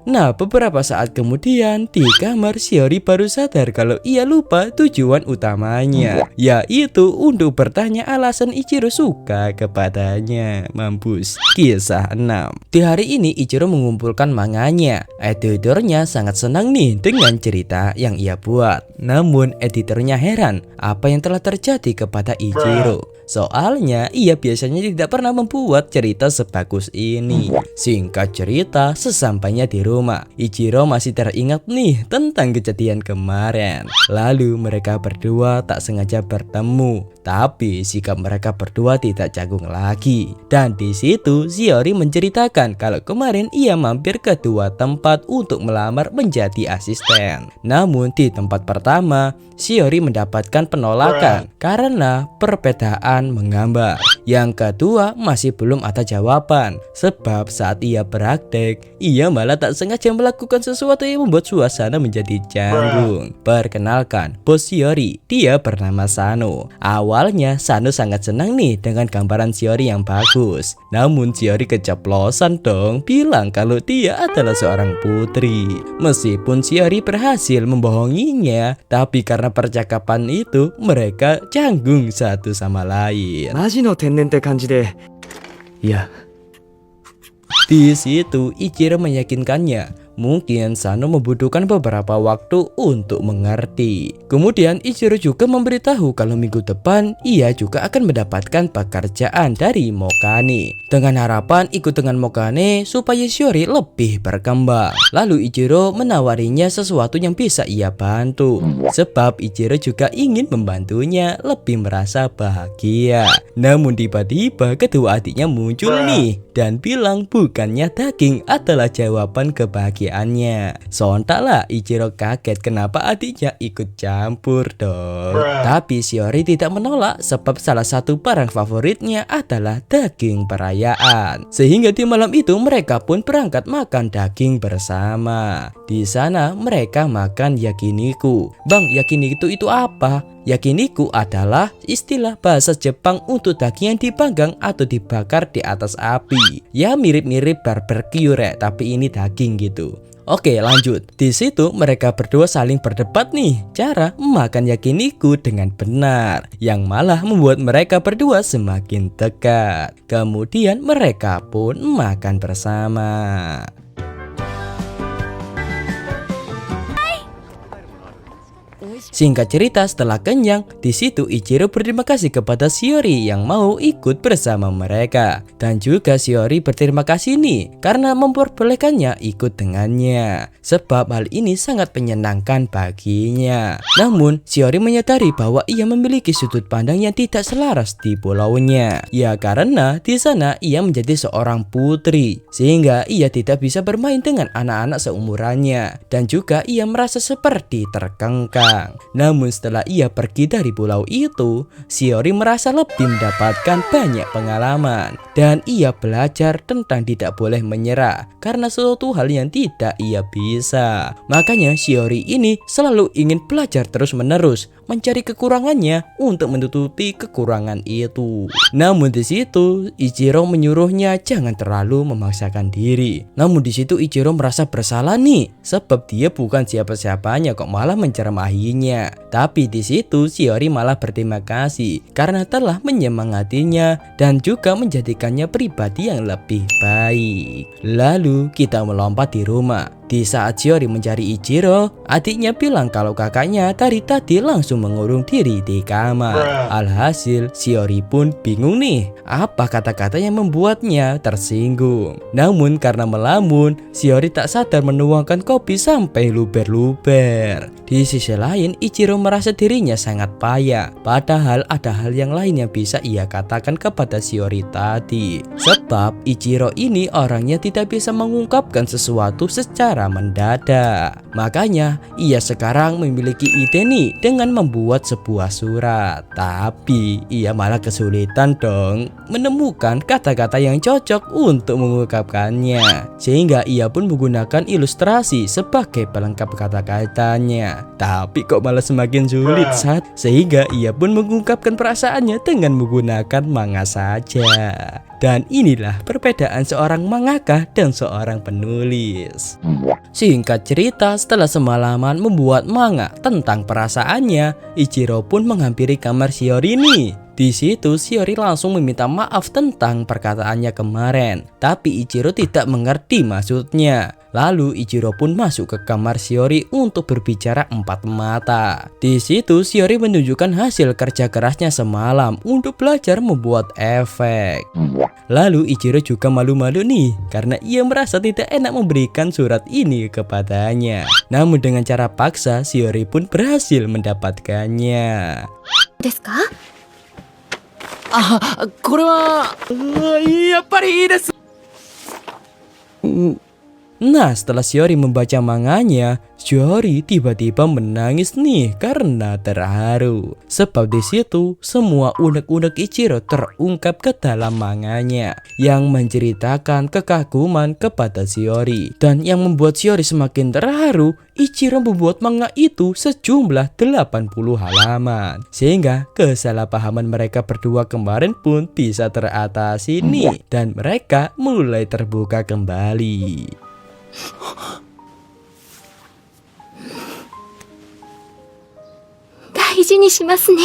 Nah, beberapa saat kemudian di kamar Shiori baru sadar kalau ia lupa tujuan utamanya, yaitu untuk bertanya alasan Ichiro suka kepadanya. Mampus. Kisah 6. Di hari ini Ichiro mengumpulkan manganya. Editornya sangat senang nih dengan cerita yang ia buat. Namun editornya heran apa yang telah terjadi kepada Ichiro. Soalnya ia biasanya tidak pernah membuat cerita sebagus ini. Singkat cerita, sesampainya di rumah, Ichiro masih teringat nih tentang kejadian kemarin. Lalu mereka berdua tak sengaja bertemu, tapi sikap mereka berdua tidak canggung lagi. Dan di situ Shiori menceritakan kalau kemarin ia mampir ke dua tempat untuk melamar menjadi asisten. Namun di tempat pertama, Shiori mendapatkan penolakan karena perbedaan menggambar. Yang kedua, masih belum ada jawaban, sebab saat ia praktek, ia malah tak sengaja melakukan sesuatu yang membuat suasana menjadi canggung. Perkenalkan, bos Shiori, dia bernama Sano. Awalnya Sano sangat senang nih dengan gambaran Shiori yang bagus. Namun Shiori keceplosan dong bilang kalau dia adalah seorang putri. Meskipun Shiori berhasil membohonginya, tapi karena percakapan itu mereka canggung satu sama lain. マジの天然って感じで。いや、 Di situ Ichiro meyakinkannya mungkin Sano membutuhkan beberapa waktu untuk mengerti. Kemudian Ichiro juga memberitahu kalau minggu depan ia juga akan mendapatkan pekerjaan dari Mokane, dengan harapan ikut dengan Mokane supaya Shiori lebih berkembang. Lalu Ichiro menawarinya sesuatu yang bisa ia bantu, sebab Ichiro juga ingin membantunya lebih merasa bahagia. Namun tiba-tiba kedua adiknya muncul nih dan bilang bukannya daging adalah jawaban kebahagiaannya. Sontaklah Ichiro kaget kenapa adiknya ikut campur dong. Tapi Shiori tidak menolak sebab salah satu barang favoritnya adalah daging perayaan. Sehingga di malam itu mereka pun berangkat makan daging bersama. Di sana mereka makan yakiniku. Bang, yakiniku itu apa? Yakiniku adalah istilah bahasa Jepang untuk daging yang dipanggang atau dibakar di atas api. Ya mirip-mirip barbecue tapi ini daging gitu. Oke, lanjut. Di situ mereka berdua saling berdebat nih cara makan yakiniku dengan benar, yang malah membuat mereka berdua semakin dekat. Kemudian mereka pun makan bersama. Singkat cerita, setelah kenyang, di situ Ichiro berterima kasih kepada Shiori yang mau ikut bersama mereka. Dan juga Shiori berterima kasih nih karena memperbolehkannya ikut dengannya, sebab hal ini sangat menyenangkan baginya. Namun Shiori menyadari bahwa ia memiliki sudut pandang yang tidak selaras di pulaunya. Ya karena di sana ia menjadi seorang putri, sehingga ia tidak bisa bermain dengan anak-anak seumurannya. Dan juga ia merasa seperti terkengkang. Namun setelah ia pergi dari pulau itu, Shiori merasa lebih mendapatkan banyak pengalaman. Dan ia belajar tentang tidak boleh menyerah karena suatu hal yang tidak ia bisa. Makanya Shiori ini selalu ingin belajar terus-menerus, mencari kekurangannya untuk menutupi kekurangan itu. Namun di situ Ichiro menyuruhnya jangan terlalu memaksakan diri. Namun di situ Ichiro merasa bersalah nih, sebab dia bukan siapa-siapanya kok malah menceramahinya. Tapi di situ Shiori malah berterima kasih karena telah menyemangatinya dan juga menjadikannya pribadi yang lebih baik. Lalu kita melompat di rumah. Di saat Shiori mencari Ichiro, adiknya bilang kalau kakaknya dari tadi langsung mengurung diri di kamar. Alhasil Shiori pun bingung nih, apa kata-kata yang membuatnya tersinggung. Namun karena melamun, Shiori tak sadar menuangkan kopi sampai luber-luber. Di sisi lain, Ichiro merasa dirinya sangat payah, padahal ada hal yang lain yang bisa ia katakan kepada Shiori tadi. Sebab Ichiro ini orangnya tidak bisa mengungkapkan sesuatu secara secara mendadak. Makanya ia sekarang memiliki ide nih dengan membuat sebuah surat. Tapi ia malah kesulitan dong menemukan kata-kata yang cocok untuk mengungkapkannya. Sehingga ia pun menggunakan ilustrasi sebagai pelengkap kata-katanya. Tapi kok malah semakin sulit sehingga ia pun mengungkapkan perasaannya dengan menggunakan manga saja. Dan inilah perbedaan seorang mangaka dan seorang penulis. Singkat cerita, setelah semalaman membuat manga tentang perasaannya, Ichiro pun menghampiri kamar Shiori nih. Di situ Shiori langsung meminta maaf tentang perkataannya kemarin, tapi Ichiro tidak mengerti maksudnya. Lalu Ichiro pun masuk ke kamar Shiori untuk berbicara empat mata. Di situ Shiori menunjukkan hasil kerja kerasnya semalam untuk belajar membuat efek. Lalu Ichiro juga malu-malu nih karena ia merasa tidak enak memberikan surat ini kepadanya. Namun dengan cara paksa Shiori pun berhasil mendapatkannya. ですか？ これはやっぱりいいです。 Nah, setelah Shiori membaca manganya, Shiori tiba-tiba menangis nih karena terharu. Sebab di situ semua unek-unek Ichiro terungkap ke dalam manganya yang menceritakan kekaguman kepada Shiori. Dan yang membuat Shiori semakin terharu, Ichiro membuat manga itu sejumlah 80 halaman. Sehingga kesalahpahaman mereka berdua kemarin pun bisa teratasi nih. Dan mereka mulai terbuka kembali. 大事にしますね。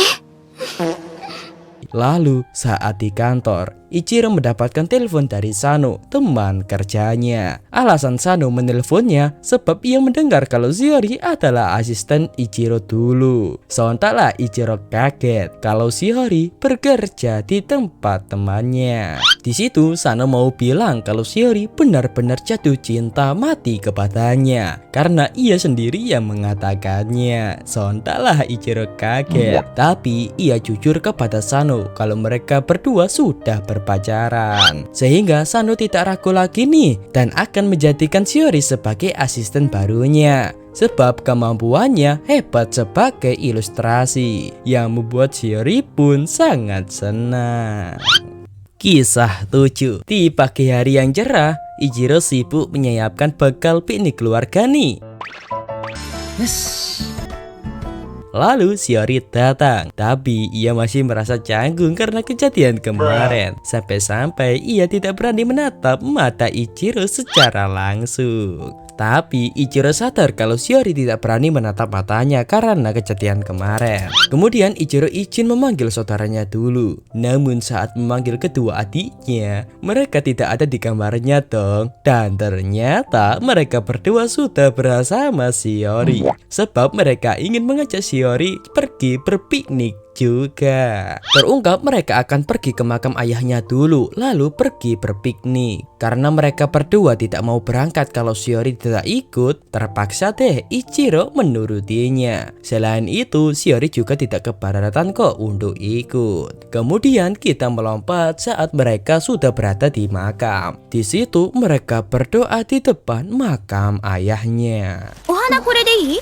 Lalu saat di kantor, Ichiro mendapatkan telepon dari Sano, teman kerjanya. Alasan Sano menelponnya sebab ia mendengar kalau Shiori adalah asisten Ichiro dulu. Sontaklah Ichiro kaget kalau Shiori bekerja di tempat temannya. Di situ Sano mau bilang kalau Shiori benar-benar jatuh cinta mati kepadanya karena ia sendiri yang mengatakannya. Sontaklah Ichiro kaget, tapi ia jujur kepada Sano kalau mereka berdua sudah berpacaran. Sehingga Sano tidak ragu lagi nih dan akan menjadikan Shiori sebagai asisten barunya. Sebab kemampuannya hebat sebagai ilustrasi yang membuat Shiori pun sangat senang. Kisah 7. Di pagi hari yang cerah, Ichiro sibuk menyiapkan bekal piknik keluarga nih. Lalu Shiori datang, tapi ia masih merasa canggung karena kejadian kemarin. Sampai-sampai ia tidak berani menatap mata Ichiro secara langsung. Tapi Ichiro sadar kalau Shiori tidak berani menatap matanya karena kejadian kemarin. Kemudian Ichiro izin memanggil saudaranya dulu. Namun saat memanggil kedua adiknya, mereka tidak ada di kamarnya dong. Dan ternyata mereka berdua sudah bersama Shiori. Sebab mereka ingin mengajak Shiori pergi berpiknik juga. Terungkap mereka akan pergi ke makam ayahnya dulu, lalu pergi berpiknik. Karena mereka berdua tidak mau berangkat kalau Shiori tidak ikut, terpaksa deh Ichiro menurutinya. Selain itu, Shiori juga tidak keberatan kok untuk ikut. Kemudian kita melompat saat mereka sudah berada di makam. Di situ mereka berdoa di depan makam ayahnya. お花これでいい？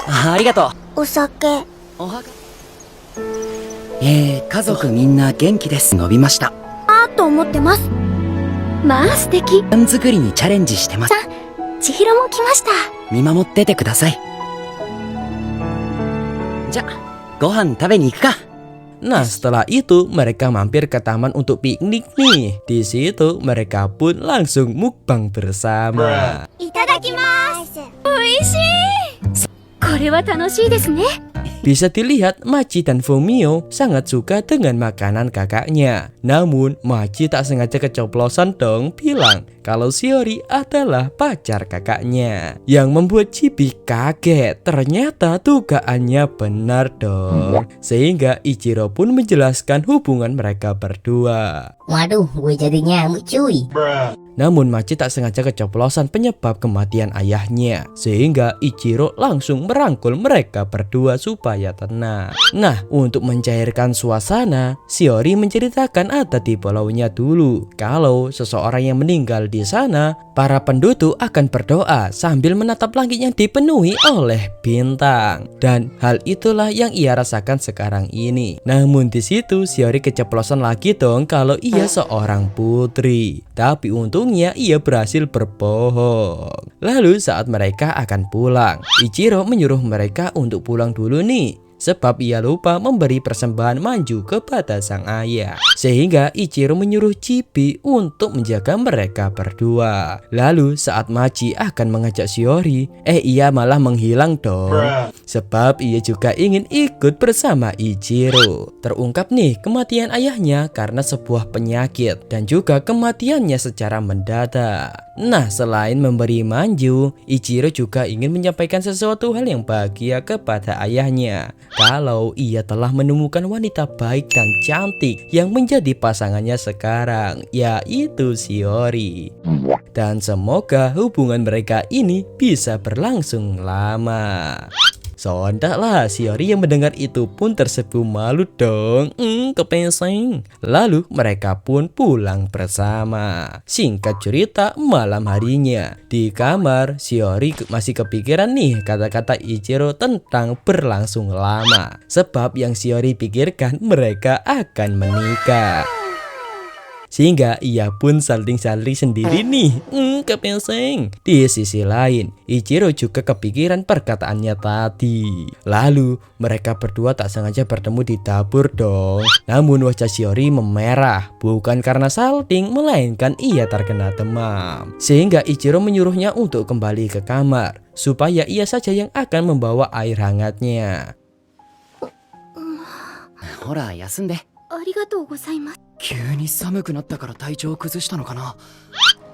ありがとう。お酒。お墓。家族みんな元気です。伸びました。と思ってます。まあ素敵。パン作りにチャレンジしてます。千尋も来ました。見守っててください。じゃ、ご飯食べに行くか。 Nah, setelah itu mereka mampir ke taman untuk piknik nih. Di situ mereka pun langsung mukbang bersama. いただきます。おいしい。これは楽しいですね。 Bisa dilihat Machi dan Fumio sangat suka dengan makanan kakaknya. Namun Machi tak sengaja keceplosan dong bilang kalau Shiori adalah pacar kakaknya. Yang membuat Chibi kaget, ternyata dugaannya benar dong. Sehingga Ichiro pun menjelaskan hubungan mereka berdua. Waduh, gue jadi nyamuk cuy. Namun Machi tak sengaja keceplosan penyebab kematian ayahnya, sehingga Ichiro langsung merangkul mereka berdua supaya tenang. Nah, untuk mencairkan suasana, Shiori menceritakan adat di pulaunya dulu. Kalau seseorang yang meninggal di sana, para penduduk akan berdoa sambil menatap langit yang dipenuhi oleh bintang. Dan hal itulah yang ia rasakan sekarang ini. Namun di situ Shiori keceplosan lagi dong kalau ia seorang putri. Tapi untungnya ia berhasil berbohong. Lalu saat mereka akan pulang, Ichiro menyuruh mereka untuk pulang dulu nih, sebab ia lupa memberi persembahan manju kepada sang ayah. Sehingga Ichiro menyuruh Chibi untuk menjaga mereka berdua. Lalu saat Machi akan mengajak Shiori, ia malah menghilang dong. Sebab ia juga ingin ikut bersama Ichiro. Terungkap nih kematian ayahnya karena sebuah penyakit dan juga kematiannya secara mendadak. Nah, selain memberi manju, Ichiro juga ingin menyampaikan sesuatu hal yang bahagia kepada ayahnya. Kalau ia telah menemukan wanita baik dan cantik yang menjadi pasangannya sekarang, yaitu Shiori. Dan semoga hubungan mereka ini bisa berlangsung lama. Sontaklah Shiori yang mendengar itu pun tersebu malu dong. Kepeseng. Lalu mereka pun pulang bersama. Singkat cerita, malam harinya di kamar, Shiori masih kepikiran nih kata-kata Ichiro tentang berlangsung lama. Sebab yang Shiori pikirkan mereka akan menikah. Sehingga ia pun salting-salting sendiri nih. Kepeseng. Di sisi lain, Ichiro juga kepikiran perkataannya tadi. Lalu mereka berdua tak sengaja bertemu di dapur dong. Namun wajah Shiori memerah, bukan karena salting, melainkan ia terkena demam. Sehingga Ichiro menyuruhnya untuk kembali ke kamar, supaya ia saja yang akan membawa air hangatnya. ほら休んで。ありがとうございます。急に寒くなったから体調を崩したのかな。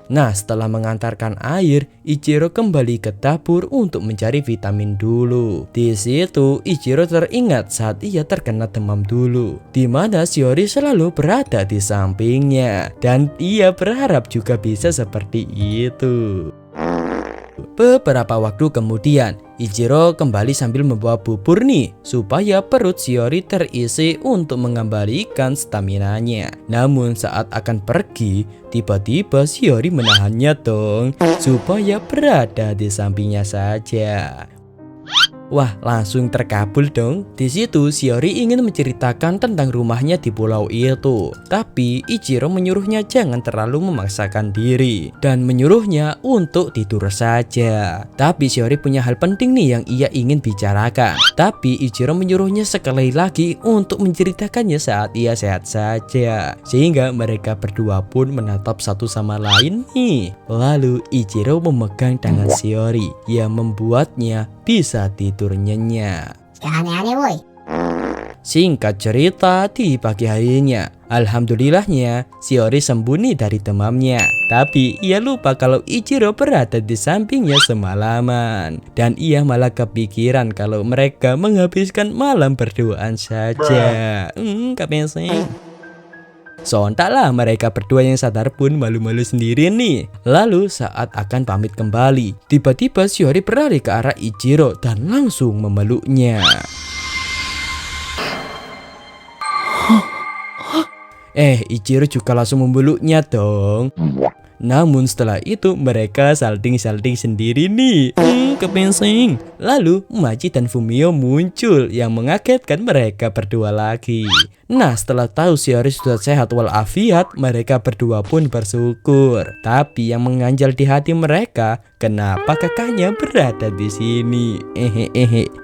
Nah, setelah mengantarkan air, Ichiro kembali ke dapur untuk mencari vitamin dulu. Di situ, Ichiro teringat saat ia terkena demam dulu, di mana Shiori selalu berada di sampingnya, dan ia berharap juga bisa seperti itu. Beberapa waktu kemudian, Ichiro kembali sambil membawa bubur nih, supaya perut Shiori terisi untuk mengembalikan staminanya. Namun saat akan pergi, tiba-tiba Shiori menahannya dong, supaya berada di sampingnya saja. Wah, langsung terkabul dong. Di situ Shiori ingin menceritakan tentang rumahnya di pulau itu, tapi Ichiro menyuruhnya jangan terlalu memaksakan diri dan menyuruhnya untuk tidur saja. Tapi Shiori punya hal penting nih yang ia ingin bicarakan. Tapi Ichiro menyuruhnya sekali lagi untuk menceritakannya saat ia sehat saja. Sehingga mereka berdua pun menatap satu sama lain nih. Lalu Ichiro memegang tangan Shiori yang membuatnya bisa tidur nyenyak. Aneh-aneh woi. Singkat cerita, di pagi harinya, alhamdulillahnya Shiori sembuh nih dari demamnya. Tapi ia lupa kalau Ichiro berada di sampingnya semalaman, dan ia malah kepikiran kalau mereka menghabiskan malam berduaan saja. Kepeseng. Sontaklah mereka berdua yang sadar pun malu-malu sendiri nih. Lalu saat akan pamit kembali, tiba-tiba Shiori berlari ke arah Ichiro dan langsung memeluknya. Ichiro juga langsung memeluknya dong. Namun setelah itu mereka salting-salting sendiri nih. Kepeseng. Lalu Machi dan Fumio muncul yang mengagetkan mereka berdua lagi. Nah, setelah tahu Shiori sudah sehat walafiat, mereka berdua pun bersyukur. Tapi yang mengganjal di hati mereka, kenapa kakaknya berada di sini?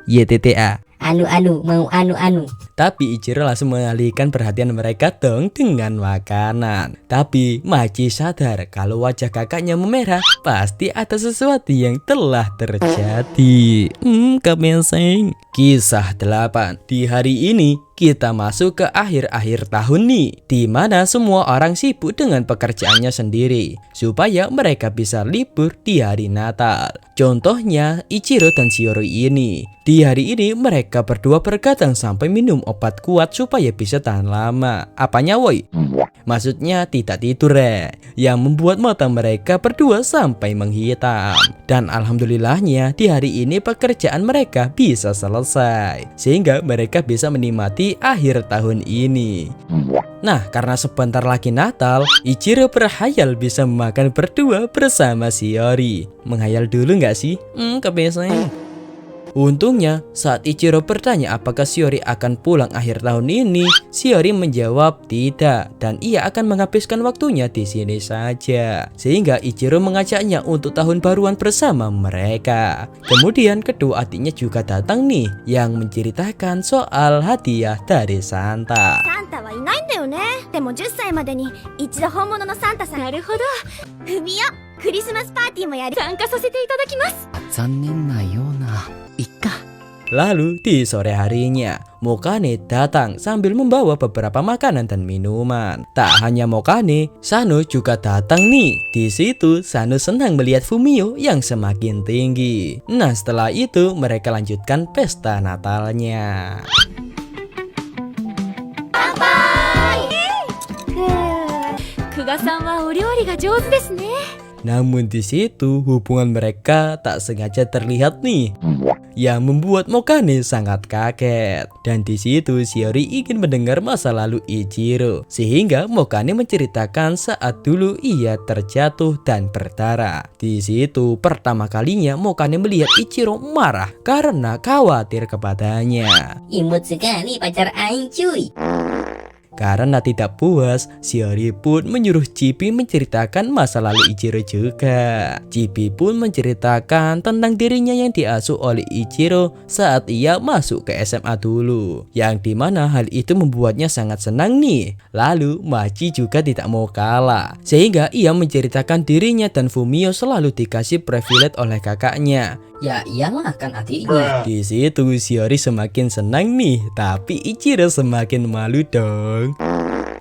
YTTA. Anu mau anu. Tapi Ichiro langsung mengalihkan perhatian mereka dong dengan makanan. Tapi Machi sadar kalau wajah kakaknya memerah, pasti ada sesuatu yang telah terjadi. Kepeseng. Kisah 8. Di hari ini, kita masuk ke akhir-akhir tahun nih, di mana semua orang sibuk dengan pekerjaannya sendiri supaya mereka bisa libur di hari Natal. Contohnya Ichiro dan Shiori ini. Di hari ini mereka berdua bergadang sampai minum obat kuat supaya bisa tahan lama. Apanya woi? Maksudnya tidak tidur yang membuat mata mereka berdua sampai menghitam. Dan alhamdulillahnya di hari ini pekerjaan mereka bisa selesai, sehingga mereka bisa menikmati akhir tahun ini. Nah, karena sebentar lagi Natal, Ichiro berhayal bisa makan berdua bersama Shiori. Menghayal dulu nggak sih? Kebiasaan. Untungnya, saat Ichiro bertanya apakah Shiori akan pulang akhir tahun ini, Shiori menjawab tidak dan ia akan menghabiskan waktunya di sini saja. Sehingga Ichiro mengajaknya untuk tahun baruan bersama mereka. Kemudian kedua adiknya juga datang nih yang menceritakan soal hadiah dari Santa. サンタはいないんだよね。でも10歳までに一度本物のサンタさん。なるほど。ふみよ、クリスマスパーティーもやり参加させていただきます。残念なような。いっか。 Lalu di sore harinya, Mokane datang sambil membawa beberapa makanan dan minuman. Tak hanya Mokane, Sano juga datang nih. Di situ Sano senang melihat Fumio yang semakin tinggi. Nah, setelah itu mereka lanjutkan pesta Natalnya. 久我さんはお料理が上手ですね。 Namun di situ hubungan mereka tak sengaja terlihat nih, yang membuat Mokane sangat kaget. Dan di situ Shiori ingin mendengar masa lalu Ichiro, sehingga Mokane menceritakan saat dulu ia terjatuh dan berdarah. Di situ pertama kalinya Mokane melihat Ichiro marah karena khawatir kepadanya. Imut sekali pacar aing cuy. Karena tidak puas, Shiori pun menyuruh Chibi menceritakan masa lalu Ichiro juga. Chibi pun menceritakan tentang dirinya yang diasuh oleh Ichiro saat ia masuk ke SMA dulu, yang dimana hal itu membuatnya sangat senang nih. Lalu Machi juga tidak mau kalah, sehingga ia menceritakan dirinya dan Fumio selalu dikasih privilege oleh kakaknya. Ya iyalah kan adiknya. Di situ Shiori semakin senang nih, tapi Ichiro semakin malu dong.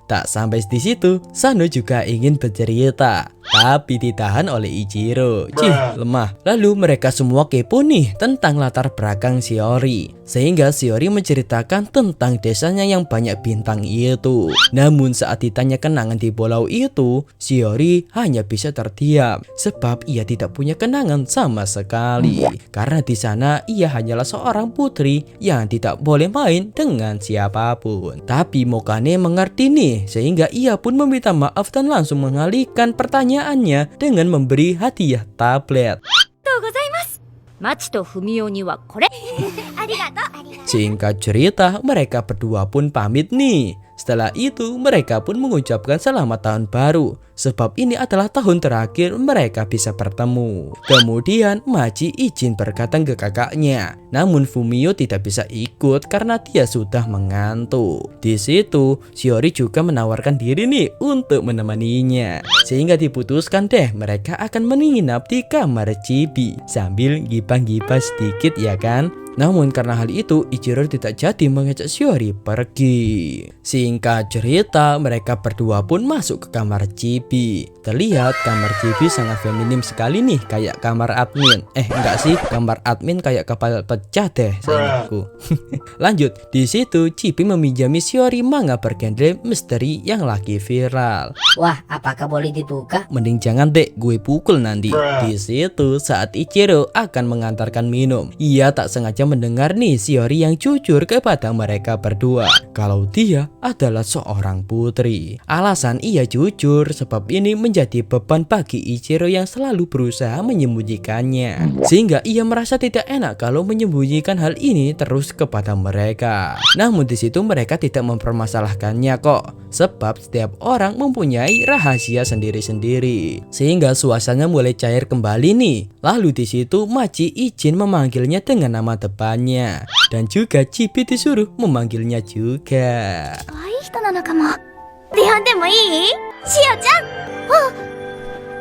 Tak sampai di situ, Sano juga ingin bercerita, tapi ditahan oleh Ichiro. Cih, lemah. Lalu mereka semua kepo nih tentang latar belakang Shiori, sehingga Shiori menceritakan tentang desanya yang banyak bintang itu. Namun saat ditanya kenangan di pulau itu, Shiori hanya bisa terdiam sebab ia tidak punya kenangan sama sekali. Karena di sana ia hanyalah seorang putri yang tidak boleh main dengan siapapun. Tapi Mokane mengerti nih, sehingga ia pun meminta maaf dan langsung mengalihkan pertanyaannya dengan memberi hadiah tablet. Machi to Fumio ni wa kore. Arigato. Singkat cerita, mereka berdua pun pamit nih. Setelah itu mereka pun mengucapkan selamat tahun baru, sebab ini adalah tahun terakhir mereka bisa bertemu. Kemudian Machi izin berdatang ke kakaknya, namun Fumio tidak bisa ikut karena dia sudah mengantuk. Di situ Shiori juga menawarkan diri nih untuk menemaninya, sehingga diputuskan deh mereka akan menginap di kamar Chibi sambil gibah-gibah sedikit ya kan. Namun karena hal itu, Ichiro tidak jadi mengajak Shiori pergi. Singkat cerita, mereka berdua pun masuk ke kamar Chibi. Terlihat kamar Chibi sangat feminim sekali nih, kayak kamar admin. Enggak sih, kamar admin kayak kepala pecah deh sayangku. Lanjut, di situ Chibi meminjami Shiori manga bergenre misteri yang lagi viral. Wah, apakah boleh dibuka? Mending jangan deh, gue pukul nanti. Di situ saat Ichiro akan mengantarkan minum, ia tak sengaja mendengar nih Shiori yang jujur kepada mereka berdua kalau dia adalah seorang putri. Alasan ia jujur sebab ini menjadi beban bagi Ichiro yang selalu berusaha menyembunyikannya, sehingga ia merasa tidak enak kalau menyembunyikan hal ini terus kepada mereka. Namun di situ mereka tidak mempermasalahkannya kok, sebab setiap orang mempunyai rahasia sendiri-sendiri, sehingga suasana mulai cair kembali nih. Lalu di situ Machi izin memanggilnya dengan nama depannya, dan juga Chibi disuruh memanggilnya juga. 可愛い人なのかも。呼んでもいい？しおちゃん。あ、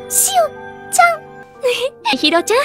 しおちゃん。ひろちゃん。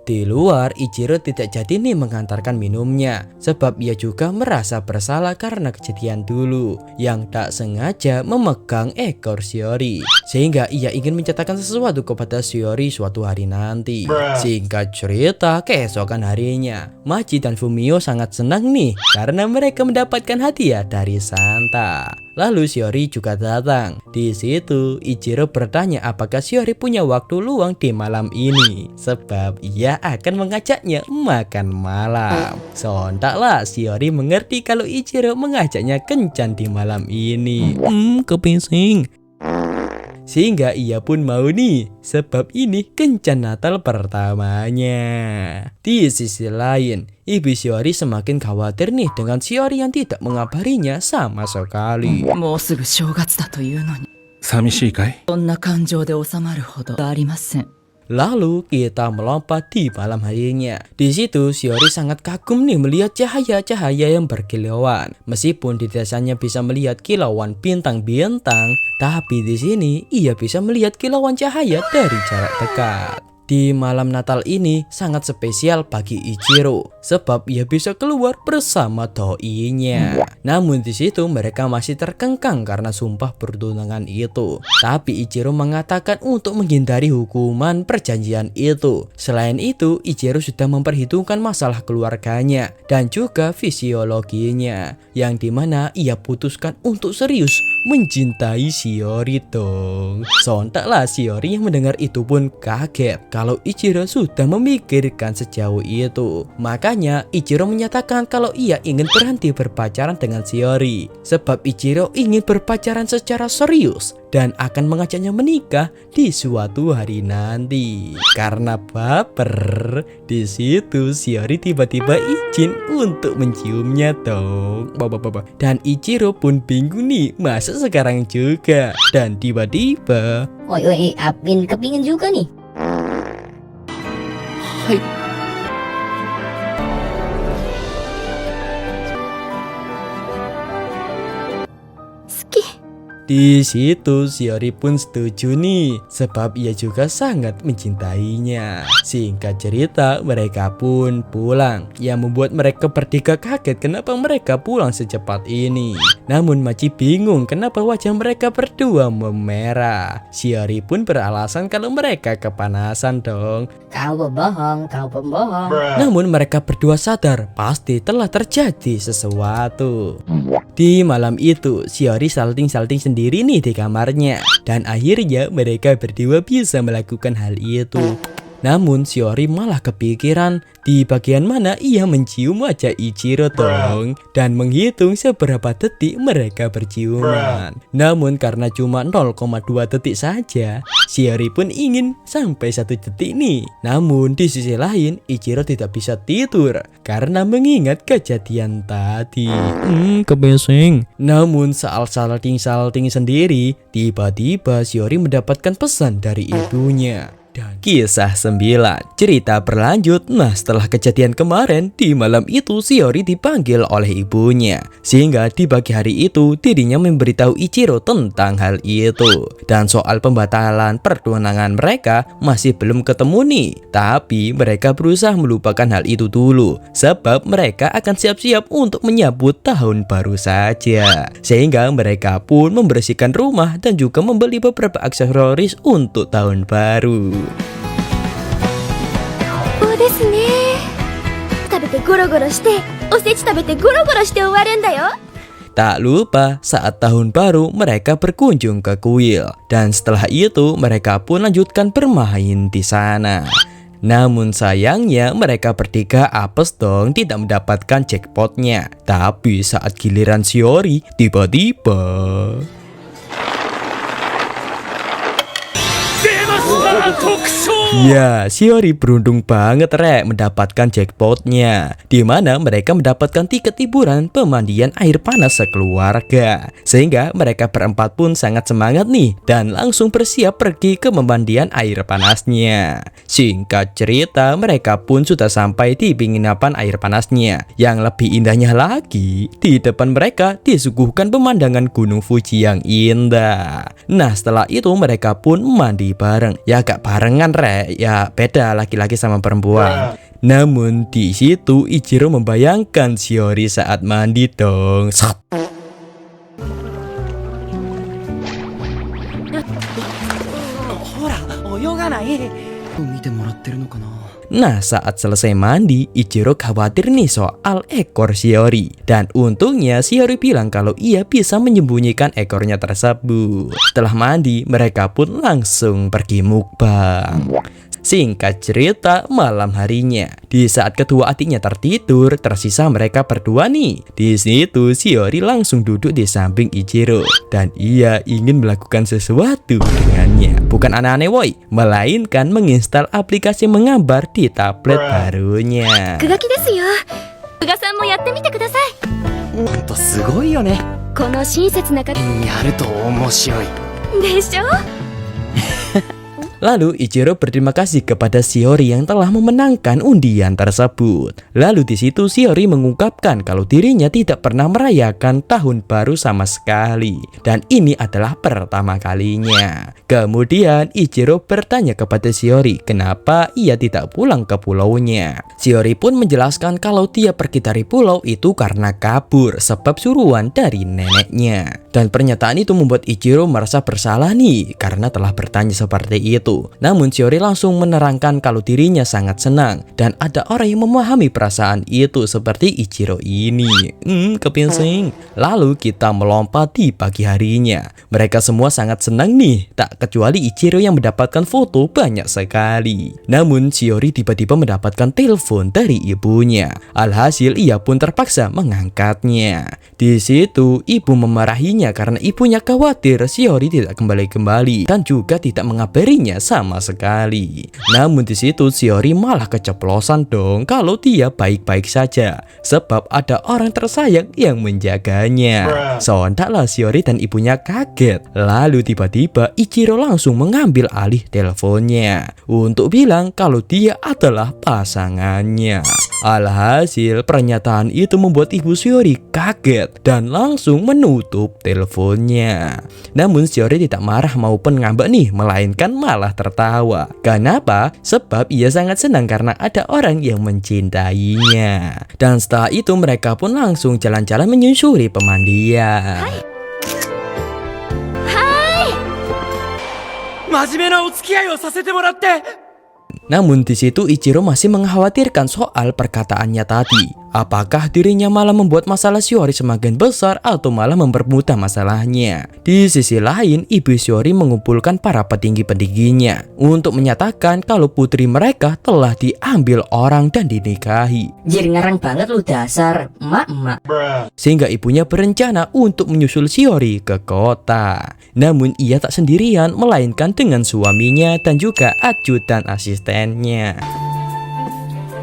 Di luar, Ichiro tidak jadi nih mengantarkan minumnya, sebab ia juga merasa bersalah karena kejadian dulu yang tak sengaja memegang ekor Shiori, sehingga ia ingin menceritakan sesuatu kepada Shiori suatu hari nanti. Singkat cerita, keesokan harinya, Machi dan Fumio sangat senang nih karena mereka mendapatkan hadiah dari Santa. Lalu Shiori juga datang. Di situ Ichiro bertanya apakah Shiori punya waktu luang di malam ini, sebab ia akan mengajaknya makan malam. Sontaklah Shiori mengerti kalau Ichiro mengajaknya kencan di malam ini. Kepising. Sehingga ia pun mau nih, sebab ini kencan Natal pertamanya. Di sisi lain, ibu Shiori semakin khawatir nih dengan Shiori yang tidak mengabarinya sama sekali. もうすぐ正月だというのに寂しいかい？そんな感情で収まるほどありません。 Lalu kita melompat di malam harinya. Di situ Shiori sangat kagum nih melihat cahaya-cahaya yang berkilauan. Meskipun di desanya bisa melihat kilauan bintang-bintang, tapi di sini ia bisa melihat kilauan cahaya dari jarak dekat. Di malam Natal ini sangat spesial bagi Ichiro, sebab ia bisa keluar bersama doinya. Namun di situ mereka masih terkengkang karena sumpah pertunangan itu. Tapi Ichiro mengatakan untuk menghindari hukuman perjanjian itu. Selain itu, Ichiro sudah memperhitungkan masalah keluarganya dan juga fisiologinya, yang dimana ia putuskan untuk serius mencintai Shiori dong. Sontaklah Shiori yang mendengar itu pun kaget kalau Ichiro sudah memikirkan sejauh itu. Makanya Ichiro menyatakan kalau ia ingin berhenti berpacaran dengan Shiori, sebab Ichiro ingin berpacaran secara serius dan akan mengajaknya menikah di suatu hari nanti. Karena baper, di situ Shiori tiba-tiba izin untuk menciumnya dong. Dan Ichiro pun bingung nih, masa sekarang juga? Dan tiba-tiba Oi, Apin kepingin juga nih. はい。 好き。 di situ Shiori pun setuju nih, sebab ia juga sangat mencintainya. Singkat cerita, mereka pun pulang, yang membuat mereka bertiga kaget kenapa mereka pulang secepat ini. Namun Machi bingung kenapa wajah mereka berdua memerah. Shiori pun beralasan kalau mereka kepanasan dong. Kau berbohong, kau pembohong. Namun mereka berdua sadar pasti telah terjadi sesuatu. Di malam itu, Shiori salting-salting sendiri nih di kamarnya. Dan akhirnya mereka berdua bisa melakukan hal itu. Namun Shiori malah kepikiran di bagian mana ia mencium wajah Ichiro dong, dan menghitung seberapa detik mereka berciuman. Namun karena cuma 0,2 detik saja, Shiori pun ingin sampai 1 detik nih. Namun di sisi lain Ichiro tidak bisa tidur karena mengingat kejadian tadi. Kebesing. Namun saat salting-salting sendiri, tiba-tiba Shiori mendapatkan pesan dari ibunya. Dan kisah 9, cerita berlanjut. Nah, setelah kejadian kemarin, di malam itu Shiori dipanggil oleh ibunya, sehingga di pagi hari itu dirinya memberitahu Ichiro tentang hal itu. Dan soal pembatalan pertunangan mereka masih belum ketemu nih, tapi mereka berusaha melupakan hal itu dulu, sebab mereka akan siap-siap untuk menyambut tahun baru saja. Sehingga mereka pun membersihkan rumah dan juga membeli beberapa aksesoris untuk tahun baru. そうですね。食べてゴロゴロして、おせち食べてゴロゴロして終わるんだよ。 Tak lupa saat tahun baru mereka berkunjung ke kuil, dan setelah itu mereka pun lanjutkan bermain di sana. Namun sayangnya mereka bertiga apes dong tidak mendapatkan jackpotnya. Tapi saat giliran Shiori, tiba-tiba ya, Shiori beruntung banget rek mendapatkan jackpotnya, di mana mereka mendapatkan tiket hiburan pemandian air panas sekeluarga. Sehingga mereka berempat pun sangat semangat nih dan langsung bersiap pergi ke pemandian air panasnya. Singkat cerita, mereka pun sudah sampai di penginapan air panasnya. Yang lebih indahnya lagi, di depan mereka disuguhkan pemandangan Gunung Fuji yang indah. Nah, setelah itu mereka pun mandi bareng. Ya gak nggak barengan ya beda laki-laki sama perempuan. Namun di situ Ichiro membayangkan Shiori saat mandi dong. Sat. ほら泳がない。見てもらってるのかな。 Nah, saat selesai mandi, Ichiro khawatir nih soal ekor Shiori. Dan untungnya Shiori bilang kalau ia bisa menyembunyikan ekornya tersebut. Setelah mandi, mereka pun langsung pergi mukbang. Singkat cerita, malam harinya, di saat kedua adiknya tertidur, tersisa mereka berdua nih. Di situ Shiori langsung duduk di samping Ichiro dan ia ingin melakukan sesuatu dengannya. Bukan aneh-aneh woi, melainkan menginstal aplikasi menggambar di tablet barunya. 落書きですよ。宇賀さんもやってみてください。ほんとすごいよね。この親切な方やると面白い。でしょ。 Lalu Ichiro berterima kasih kepada Shiori yang telah memenangkan undian tersebut. Lalu di situ Shiori mengungkapkan kalau dirinya tidak pernah merayakan tahun baru sama sekali. Dan ini adalah pertama kalinya. Kemudian Ichiro bertanya kepada Shiori kenapa ia tidak pulang ke pulaunya. Shiori pun menjelaskan kalau dia pergi dari pulau itu karena kabur sebab suruhan dari neneknya. Dan pernyataan itu membuat Ichiro merasa bersalah nih karena telah bertanya seperti itu. Namun Shiori langsung menerangkan kalau dirinya sangat senang dan ada orang yang memahami perasaan itu seperti Ichiro ini. Kepinsing. Lalu kita melompat di pagi harinya. Mereka semua sangat senang nih, tak kecuali Ichiro yang mendapatkan foto banyak sekali. Namun Shiori tiba-tiba mendapatkan telepon dari ibunya. Alhasil ia pun terpaksa mengangkatnya. Di situ ibu memarahinya karena ibunya khawatir Shiori tidak kembali-kembali dan juga tidak mengabarinya sama sekali. Namun di situ Shiori malah keceplosan dong kalau dia baik-baik saja sebab ada orang tersayang yang menjaganya. Sontaklah Shiori dan ibunya kaget. Lalu tiba-tiba Ichiro langsung mengambil alih teleponnya untuk bilang kalau dia adalah pasangannya. Alhasil pernyataan itu membuat ibu Shiori kaget dan langsung menutup teleponnya. Namun Shiori tidak marah maupun ngambek nih, melainkan malah tertawa. Kenapa? Sebab ia sangat senang karena ada orang yang mencintainya. Dan setelah itu mereka pun langsung jalan-jalan menyusuri pemandian. 真面目なお付き合いをさせてもらって。 Namun di situ Ichiro masih mengkhawatirkan soal perkataannya tadi. Apakah dirinya malah membuat masalah Shiori semakin besar atau malah mempermudah masalahnya? Di sisi lain, ibu Shiori mengumpulkan para petinggi-petingginya untuk menyatakan kalau putri mereka telah diambil orang dan dinikahi. Jir ngarang banget lu dasar emak-emak. Sehingga ibunya berencana untuk menyusul Shiori ke kota. Namun ia tak sendirian, melainkan dengan suaminya dan juga ajudan asistennya.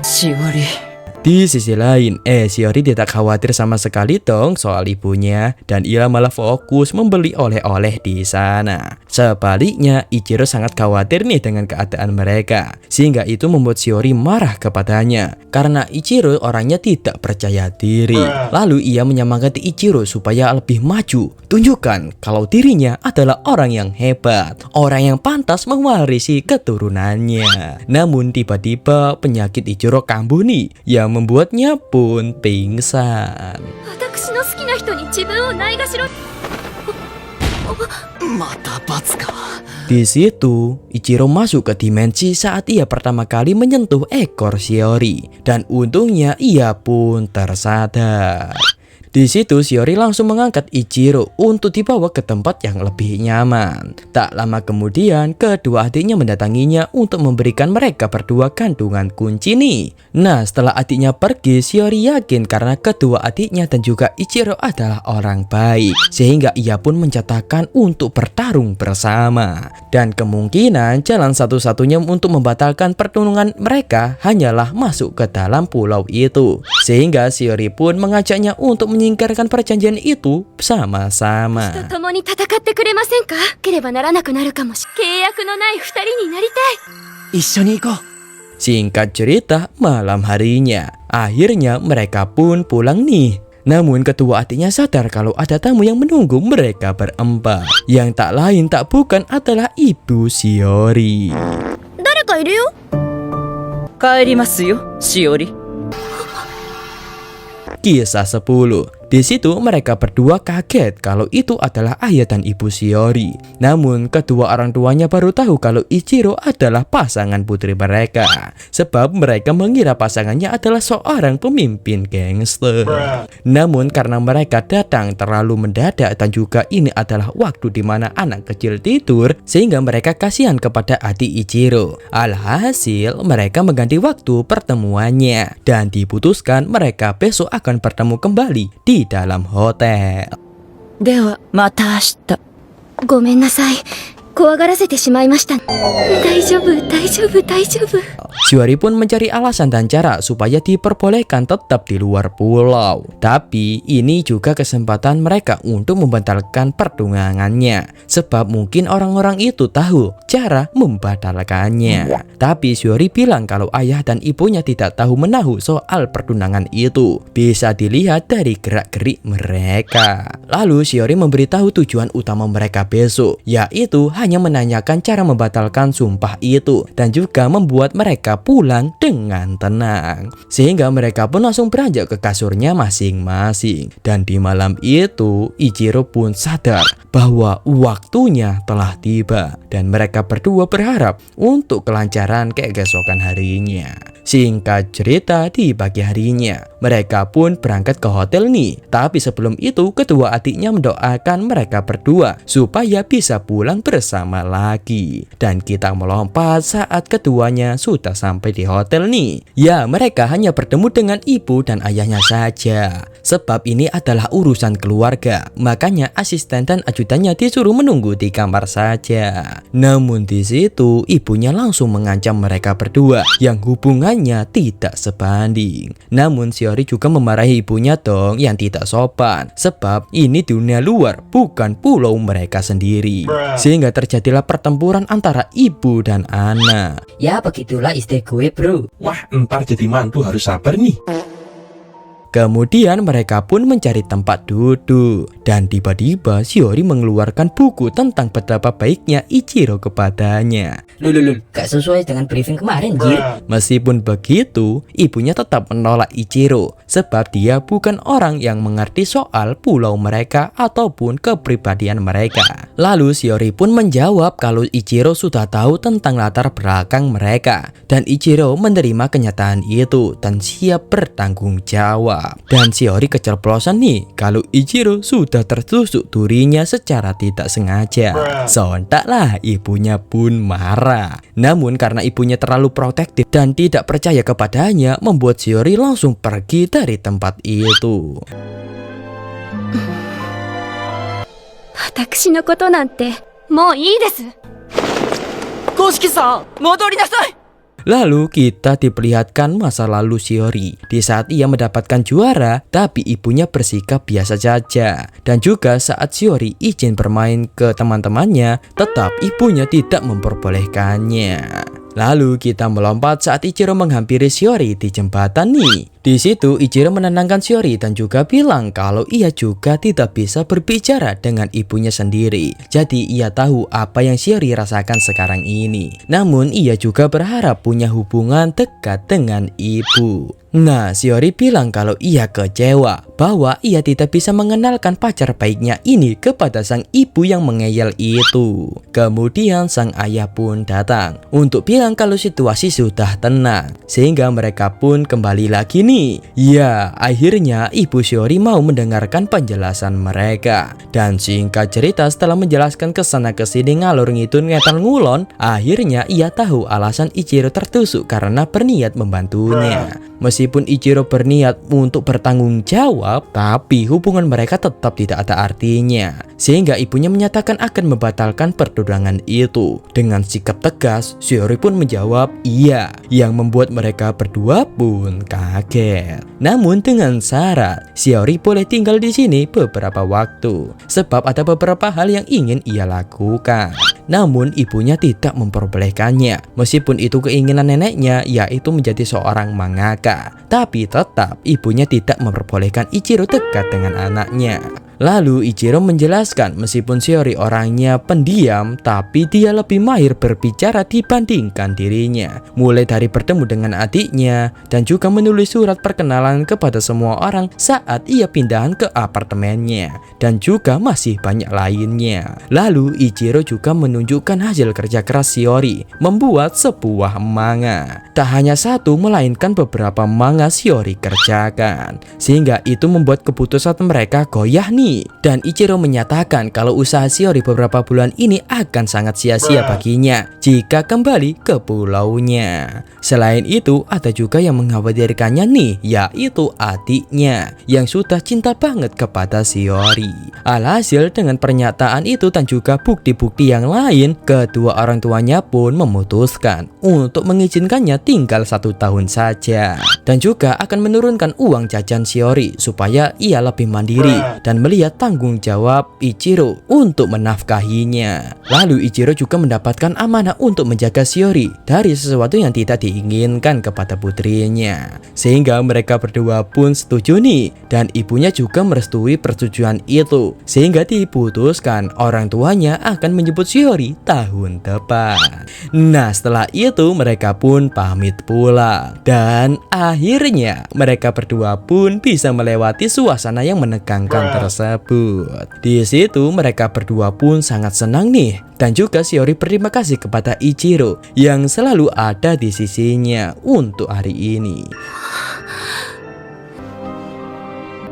Shiori. Di sisi lain, Shiori tidak khawatir sama sekali dong soal ibunya dan ia malah fokus membeli oleh-oleh di sana. Sebaliknya, Ichiro sangat khawatir nih dengan keadaan mereka, sehingga itu membuat Shiori marah kepadanya karena Ichiro orangnya tidak percaya diri. Lalu ia menyemangati Ichiro supaya lebih maju, tunjukkan kalau dirinya adalah orang yang hebat, orang yang pantas mewarisi keturunannya. Namun tiba-tiba penyakit Ichiro kambuh nih yang membuatnya pun pingsan. 私の好きな人に自分をないがしろ。また罰か。 Di situ, Ichiro masuk ke dimensi saat ia pertama kali menyentuh ekor Shiori dan untungnya ia pun tersadar. Di situ Shiori langsung mengangkat Ichiro untuk dibawa ke tempat yang lebih nyaman. Tak lama kemudian kedua adiknya mendatanginya untuk memberikan mereka berdua gantungan kunci nih. Nah setelah adiknya pergi, Shiori yakin karena kedua adiknya dan juga Ichiro adalah orang baik, sehingga ia pun mencatatkan untuk bertarung bersama. Dan kemungkinan jalan satu-satunya untuk membatalkan pertunangan mereka hanyalah masuk ke dalam pulau itu. Sehingga Shiori pun mengajaknya untuk menyingkirkan perjanjian itu sama-sama. 共に戦ってくれませんか。ければならなくなるかもし。契約のない二人になりたい。一緒に行こう。 Singkat cerita, malam harinya akhirnya mereka pun pulang nih. Namun kedua adiknya sadar kalau ada tamu yang menunggu mereka berempat. Yang tak lain tak bukan adalah Ibu Shiori. 誰かいるよ。帰りますよ、しおり。 Kisah 10. Di situ mereka berdua kaget kalau itu adalah ayah dan ibu Shiori. Namun kedua orang tuanya baru tahu kalau Ichiro adalah pasangan putri mereka. Sebab mereka mengira pasangannya adalah seorang pemimpin gangster. Namun karena mereka datang terlalu mendadak dan juga ini adalah waktu di mana anak kecil tidur, sehingga mereka kasihan kepada adik Ichiro. Alhasil mereka mengganti waktu pertemuannya dan diputuskan mereka besok akan bertemu kembali di dalam hotel. では、また明日。ごめんなさい。怖がらせてしまいました。大丈夫、大丈夫、大丈夫。 Shiori pun mencari alasan dan cara supaya diperbolehkan tetap di luar pulau. Tapi ini juga kesempatan mereka untuk membatalkan pertunangannya. Sebab mungkin orang-orang itu tahu cara membatalkannya. Tapi Shiori bilang kalau ayah dan ibunya tidak tahu menahu soal pertunangan itu. Bisa dilihat dari gerak-gerik mereka. Lalu Shiori memberitahu tujuan utama mereka besok, yaitu hanya menanyakan cara membatalkan sumpah itu dan juga membuat mereka pulang dengan tenang. Sehingga mereka pun langsung beranjak ke kasurnya masing-masing. Dan di malam itu Ichiro pun sadar bahwa waktunya telah tiba dan mereka berdua berharap untuk kelancaran keesokan harinya. Singkat cerita, di pagi harinya mereka pun berangkat ke hotel nih. Tapi sebelum itu kedua adiknya mendoakan mereka berdua supaya bisa pulang bersama lagi. Dan kita melompat saat keduanya sudah sampai di hotel nih. Ya, mereka hanya bertemu dengan ibu dan ayahnya saja. Sebab ini adalah urusan keluarga, makanya asisten dan ajudannya disuruh menunggu di kamar saja. Namun di situ ibunya langsung mengancam mereka berdua yang hubungannya tidak sebanding. Namun Shiori juga memarahi ibunya dong yang tidak sopan. Sebab ini dunia luar, bukan pulau mereka sendiri. Sehingga terjadilah pertempuran antara ibu dan anak. Ya begitulah istri gue bro. Wah, ntar jadi mantu harus sabar nih. Kemudian mereka pun mencari tempat duduk. Dan tiba-tiba Shiori mengeluarkan buku tentang betapa baiknya Ichiro kepadanya. Lululul, gak sesuai dengan briefing kemarin Jir. Meskipun begitu, ibunya tetap menolak Ichiro. Sebab dia bukan orang yang mengerti soal pulau mereka ataupun kepribadian mereka. Lalu Shiori pun menjawab kalau Ichiro sudah tahu tentang latar belakang mereka. Dan Ichiro menerima kenyataan itu dan siap bertanggung jawab. Dan Shiori keceplosan nih kalau Ichiro sudah tertusuk durinya secara tidak sengaja. Sontaklah ibunya pun marah. Namun karena ibunya terlalu protektif dan tidak percaya kepadanya, membuat Shiori langsung pergi dari tempat itu. 私のことなんてもういいです。公式さん、戻りなさい。 Lalu kita diperlihatkan masa lalu Shiori di saat ia mendapatkan juara, tapi ibunya bersikap biasa saja. Dan juga saat Shiori izin bermain ke teman-temannya, tetap ibunya tidak memperbolehkannya. Lalu kita melompat saat Ichiro menghampiri Shiori di jembatan nih. Di situ Ichiro menenangkan Shiori dan juga bilang kalau ia juga tidak bisa berbicara dengan ibunya sendiri. Jadi ia tahu apa yang Shiori rasakan sekarang ini. Namun ia juga berharap punya hubungan dekat dengan ibu. Nah, Shiori bilang kalau ia kecewa bahwa ia tidak bisa mengenalkan pacar baiknya ini kepada sang ibu yang mengeyel itu. Kemudian sang ayah pun datang untuk bilang kalau situasi sudah tenang, sehingga mereka pun kembali lagi nih. Ya, akhirnya ibu Shiori mau mendengarkan penjelasan mereka. Dan singkat cerita, setelah menjelaskan kesana kesini ngalur ngidul ngetal ngulon, akhirnya ia tahu alasan Ichiro tertusuk karena berniat membantunya. Meskipun Ichiro berniat untuk bertanggung jawab, tapi hubungan mereka tetap tidak ada artinya. Sehingga ibunya menyatakan akan membatalkan pertunangan itu. Dengan sikap tegas, Shiori pun menjawab iya, yang membuat mereka berdua pun kaget. Namun dengan syarat, Shiori boleh tinggal di sini beberapa waktu, sebab ada beberapa hal yang ingin ia lakukan. namun ibunya tidak memperbolehkannya. Meskipun itu keinginan neneknya, yaitu menjadi seorang mangaka, tapi tetap ibunya tidak memperbolehkan Ichiro dekat dengan anaknya. Lalu Ichiro menjelaskan meskipun Shiori orangnya pendiam, tapi dia lebih mahir berbicara dibandingkan dirinya. Mulai dari bertemu dengan adiknya dan juga menulis surat perkenalan kepada semua orang saat ia pindahan ke apartemennya, dan juga masih banyak lainnya. Lalu Ichiro juga menunjukkan hasil kerja keras Shiori membuat sebuah manga. Tak hanya satu, melainkan beberapa manga Shiori kerjakan, sehingga itu membuat keputusan mereka goyah nih. Dan Ichiro menyatakan kalau usaha Shiori beberapa bulan ini akan sangat sia-sia baginya jika kembali ke pulaunya. Selain itu, ada juga yang mengkhawatirkannya nih, yaitu adiknya yang sudah cinta banget kepada Shiori. Alhasil dengan pernyataan itu dan juga bukti-bukti yang lain, kedua orang tuanya pun memutuskan untuk mengizinkannya tinggal 1 tahun saja, dan juga akan menurunkan uang jajan Shiori supaya ia lebih mandiri dan melihat tanggung jawab Ichiro untuk menafkahinya. Lalu Ichiro juga mendapatkan amanah untuk menjaga Shiori dari sesuatu yang tidak diinginkan kepada putrinya, sehingga mereka berdua pun setuju nih, dan ibunya juga merestui persetujuan itu, sehingga diputuskan orang tuanya akan menjemput Shiori tahun depan. Nah, setelah itu mereka pun pamit pulang, dan akhirnya mereka berdua pun bisa melewati suasana yang menegangkan tersebut. Di situ mereka berdua pun sangat senang nih, dan juga Shiori berterima kasih kepada Ichiro yang selalu ada di sisinya untuk hari ini.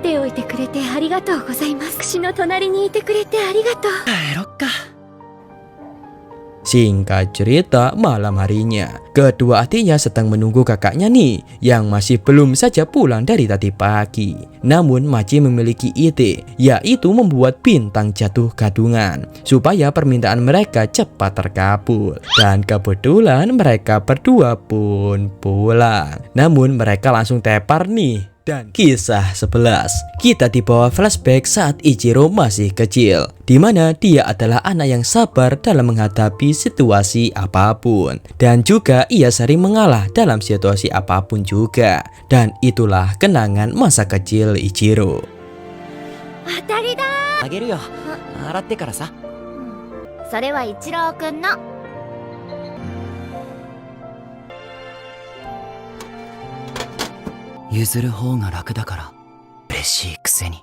手を置いてくれてありがとうございます。私の隣にいてくれてありがとう。 Singkat cerita, malam harinya kedua adiknya sedang menunggu kakaknya nih yang masih belum saja pulang dari tadi pagi. Namun Machi memiliki ide, yaitu membuat bintang jatuh gadungan supaya permintaan mereka cepat terkabul. Dan kebetulan mereka berdua pun pulang. Namun mereka langsung tepar nih. Dan kisah 11, kita dibawa flashback saat Ichiro masih kecil, di mana dia adalah anak yang sabar dalam menghadapi situasi apapun, dan juga ia sering mengalah dalam situasi apapun juga. Dan itulah kenangan masa kecil Ichiro. 当たりだ。あげるよ。洗ってからさ。それは一郎くんの。譲る方が楽だから嬉しいくせに。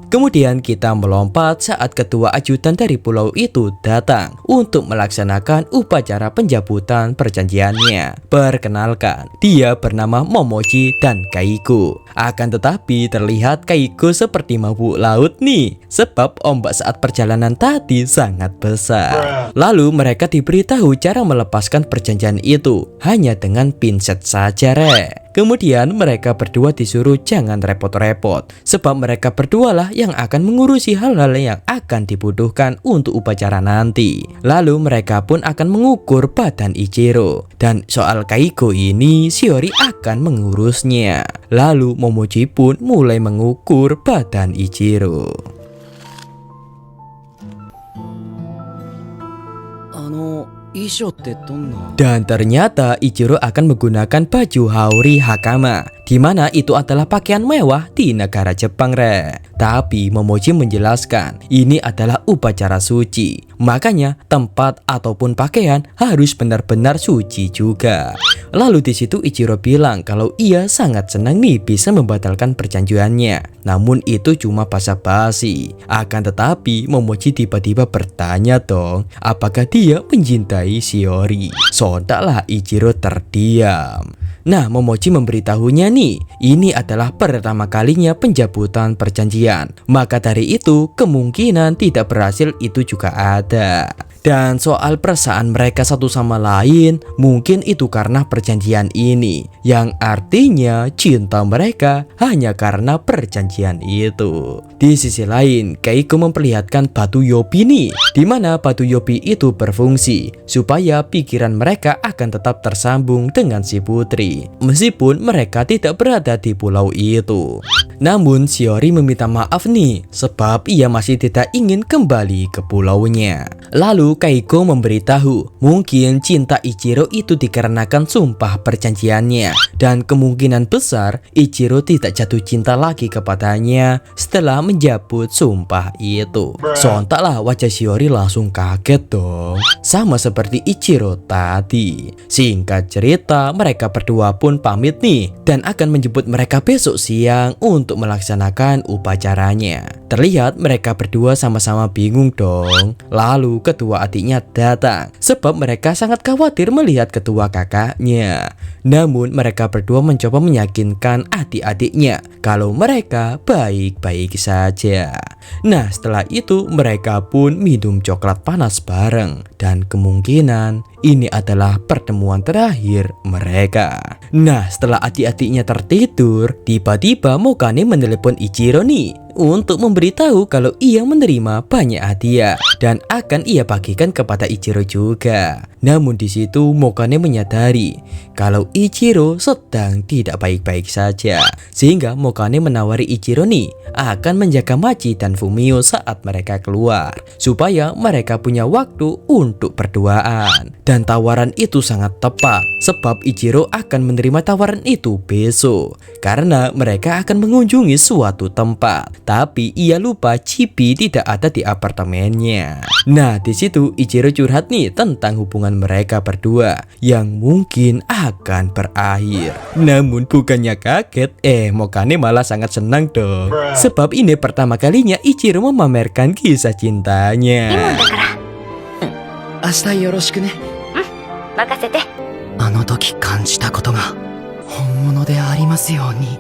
Kemudian kita melompat saat ketua ajudan dari pulau itu datang untuk melaksanakan upacara pencabutan perjanjiannya. Perkenalkan, dia bernama Momochi dan Kaiko. Akan tetapi terlihat Kaiko seperti mabuk laut nih, sebab ombak saat perjalanan tadi sangat besar. Lalu mereka diberitahu cara melepaskan perjanjian itu hanya dengan pinset saja, Rek. Kemudian mereka berdua disuruh jangan repot-repot, sebab mereka berdualah yang akan mengurusi hal-hal yang akan dibutuhkan untuk upacara nanti. Lalu mereka pun akan mengukur badan Ichiro, dan soal Kaiko ini Shiori akan mengurusnya. Lalu Momochi pun mulai mengukur badan Ichiro. Dan ternyata Ichiro akan menggunakan baju Haori Hakama, di mana itu adalah pakaian mewah di negara Jepang, Rek. Tapi Momochi menjelaskan ini adalah upacara suci, makanya tempat ataupun pakaian harus benar-benar suci juga. Lalu di situ Ichiro bilang kalau ia sangat senang nih bisa membatalkan perjanjiannya, namun itu cuma basa-basi. Akan tetapi Momochi tiba-tiba bertanya dong, apakah dia mencintai Shiori? Sontaklah Ichiro terdiam. Nah, Momochi memberitahunya nih, ini adalah pertama kalinya pencabutan perjanjian. Maka dari itu, kemungkinan tidak berhasil itu juga ada. Dan soal perasaan mereka satu sama lain, mungkin itu karena perjanjian ini, yang artinya cinta mereka hanya karena perjanjian itu. Di sisi lain, Kaiko memperlihatkan batu Yobi nih, di mana batu Yopi itu berfungsi supaya pikiran mereka akan tetap tersambung dengan si putri meskipun mereka tidak berada di pulau itu. Namun Shiori meminta maaf nih sebab ia masih tidak ingin kembali ke pulaunya. Lalu Keiko memberitahu mungkin cinta Ichiro itu dikarenakan sumpah perjanjiannya dan kemungkinan besar Ichiro tidak jatuh cinta lagi kepadanya setelah menjabut sumpah itu. Sontaklah wajah Shiori langsung kaget dong, sama seperti Ichiro tadi. Singkat cerita, mereka berdua pun pamit nih dan akan menjemput mereka besok siang untuk melaksanakan upacaranya. Terlihat mereka berdua sama-sama bingung dong. Lalu kedua adiknya datang sebab mereka sangat khawatir melihat kedua kakaknya. Namun mereka berdua mencoba meyakinkan adik-adiknya kalau mereka baik-baik saja. Nah, setelah itu mereka pun minum coklat panas bareng dan kemungkinan ini adalah pertemuan terakhir mereka. Nah, setelah adik-adiknya tertidur, tiba-tiba Mokane menelepon Ichiro nih untuk memberitahu kalau ia menerima banyak hadiah dan akan ia bagikan kepada Ichiro juga. Namun di situ Mokane menyadari kalau Ichiro sedang tidak baik-baik saja, sehingga Mokane menawari Ichiro nih akan menjaga Machi dan Fumio saat mereka keluar supaya mereka punya waktu untuk berduaan. Dan tawaran itu sangat tepat sebab Ichiro akan menerima tawaran itu besok karena mereka akan mengunjungi suatu tempat. Tapi ia lupa Chibi tidak ada di apartemennya. Nah, di situ Ichiro curhat nih tentang hubungan mereka berdua yang mungkin akan berakhir. Namun bukannya kaget, Mokane malah sangat senang dong. Sebab ini pertama kalinya Ichiro memamerkan kisah cintanya. 明日よろしくね。任せて。あの時感じたことが本物でありますように。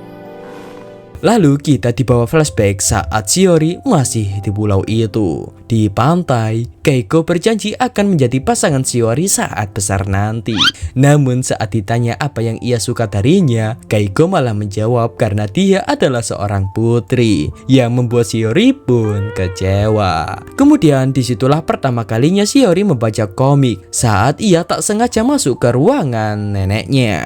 Lalu kita dibawa flashback saat Shiori masih di pulau itu. Di pantai, Keiko berjanji akan menjadi pasangan Shiori saat besar nanti. Namun saat ditanya apa yang ia suka darinya, Keiko malah menjawab karena dia adalah seorang putri, yang membuat Shiori pun kecewa. Kemudian disitulah pertama kalinya Shiori membaca komik saat ia tak sengaja masuk ke ruangan neneknya.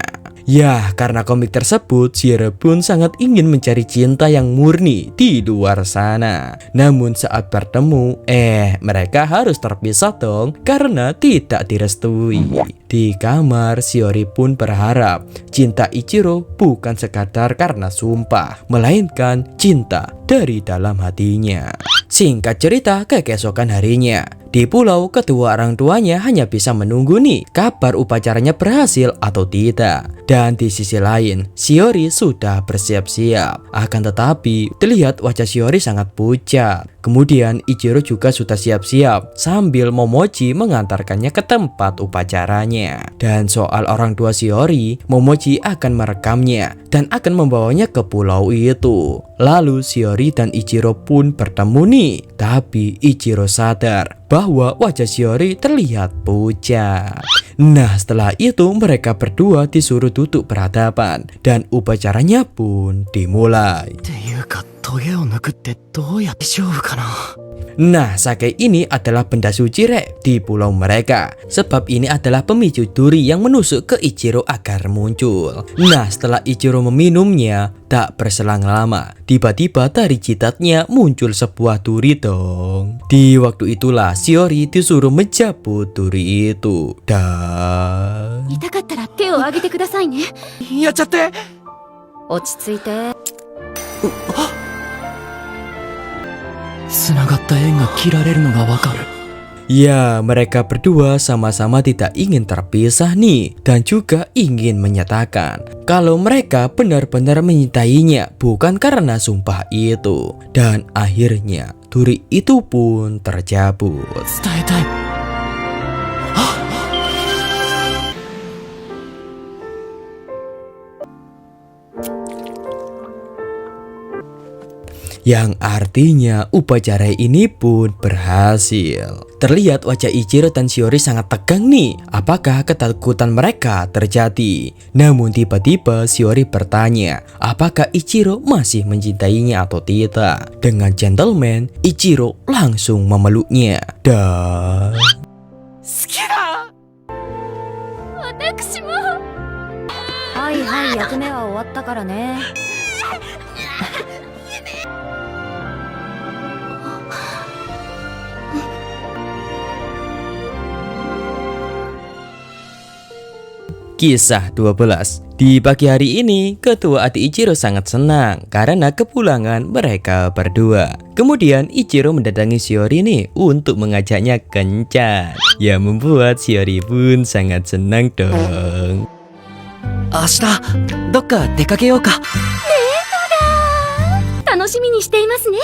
Ya, karena komik tersebut, Shiori pun sangat ingin mencari cinta yang murni di luar sana. Namun saat bertemu, mereka harus terpisah dong karena tidak direstui. Di kamar, Shiori pun berharap cinta Ichiro bukan sekadar karena sumpah, melainkan cinta dari dalam hatinya. Singkat cerita, keesokan harinya di pulau, kedua orang tuanya hanya bisa menunggu nih kabar upacaranya berhasil atau tidak. Dan di sisi lain, Shiori sudah bersiap-siap. Akan tetapi, terlihat wajah Shiori sangat pucat. Kemudian Ichiro juga sudah siap-siap sambil Momochi mengantarkannya ke tempat upacaranya. Dan soal orang tua Shiori, Momochi akan merekamnya dan akan membawanya ke pulau itu. Lalu Shiori dan Ichiro pun bertemu nih. Tapi Ichiro sadar bahwa wajah Shiori terlihat pucat. Nah, setelah itu mereka berdua disuruh duduk berhadapan dan upacaranya pun dimulai. Nah, sake ini adalah benda suci rek di pulau mereka. Sebab ini adalah pemicu duri yang menusuk ke Ichiro agar muncul. Nah, setelah Ichiro meminumnya, tak berselang lama, tiba-tiba dari jidatnya muncul sebuah duri dong. Di waktu itulah Shiori disuruh mencabut duri itu. Dan 痛かったら手を挙げてくださいね。やっちゃって。落ち着いて。繋がった縁が切られるのがわかる。 ya, mereka berdua sama-sama tidak ingin terpisah nih dan juga ingin menyatakan kalau mereka benar-benar menyintainya bukan karena sumpah itu. Dan akhirnya duri itu pun tercabut. 伝えたい。Yang artinya upacara ini pun berhasil. Terlihat wajah Ichiro dan Shiori sangat tegang nih. Apakah ketakutan mereka terjadi? Namun tiba-tiba Shiori bertanya, apakah Ichiro masih mencintainya atau tidak? Dengan gentleman, Ichiro langsung memeluknya. Dan... 好きだ。私も。はいはい、役目は終わったからね。Kisah 12. Di pagi hari ini, kedua adik Ichiro sangat senang karena kepulangan mereka berdua. Kemudian Ichiro mendatangi Shiori nih untuk mengajaknya kencan. Ya membuat Shiori pun sangat senang dong. 明日どっか出かけようか。楽しみにしていますね。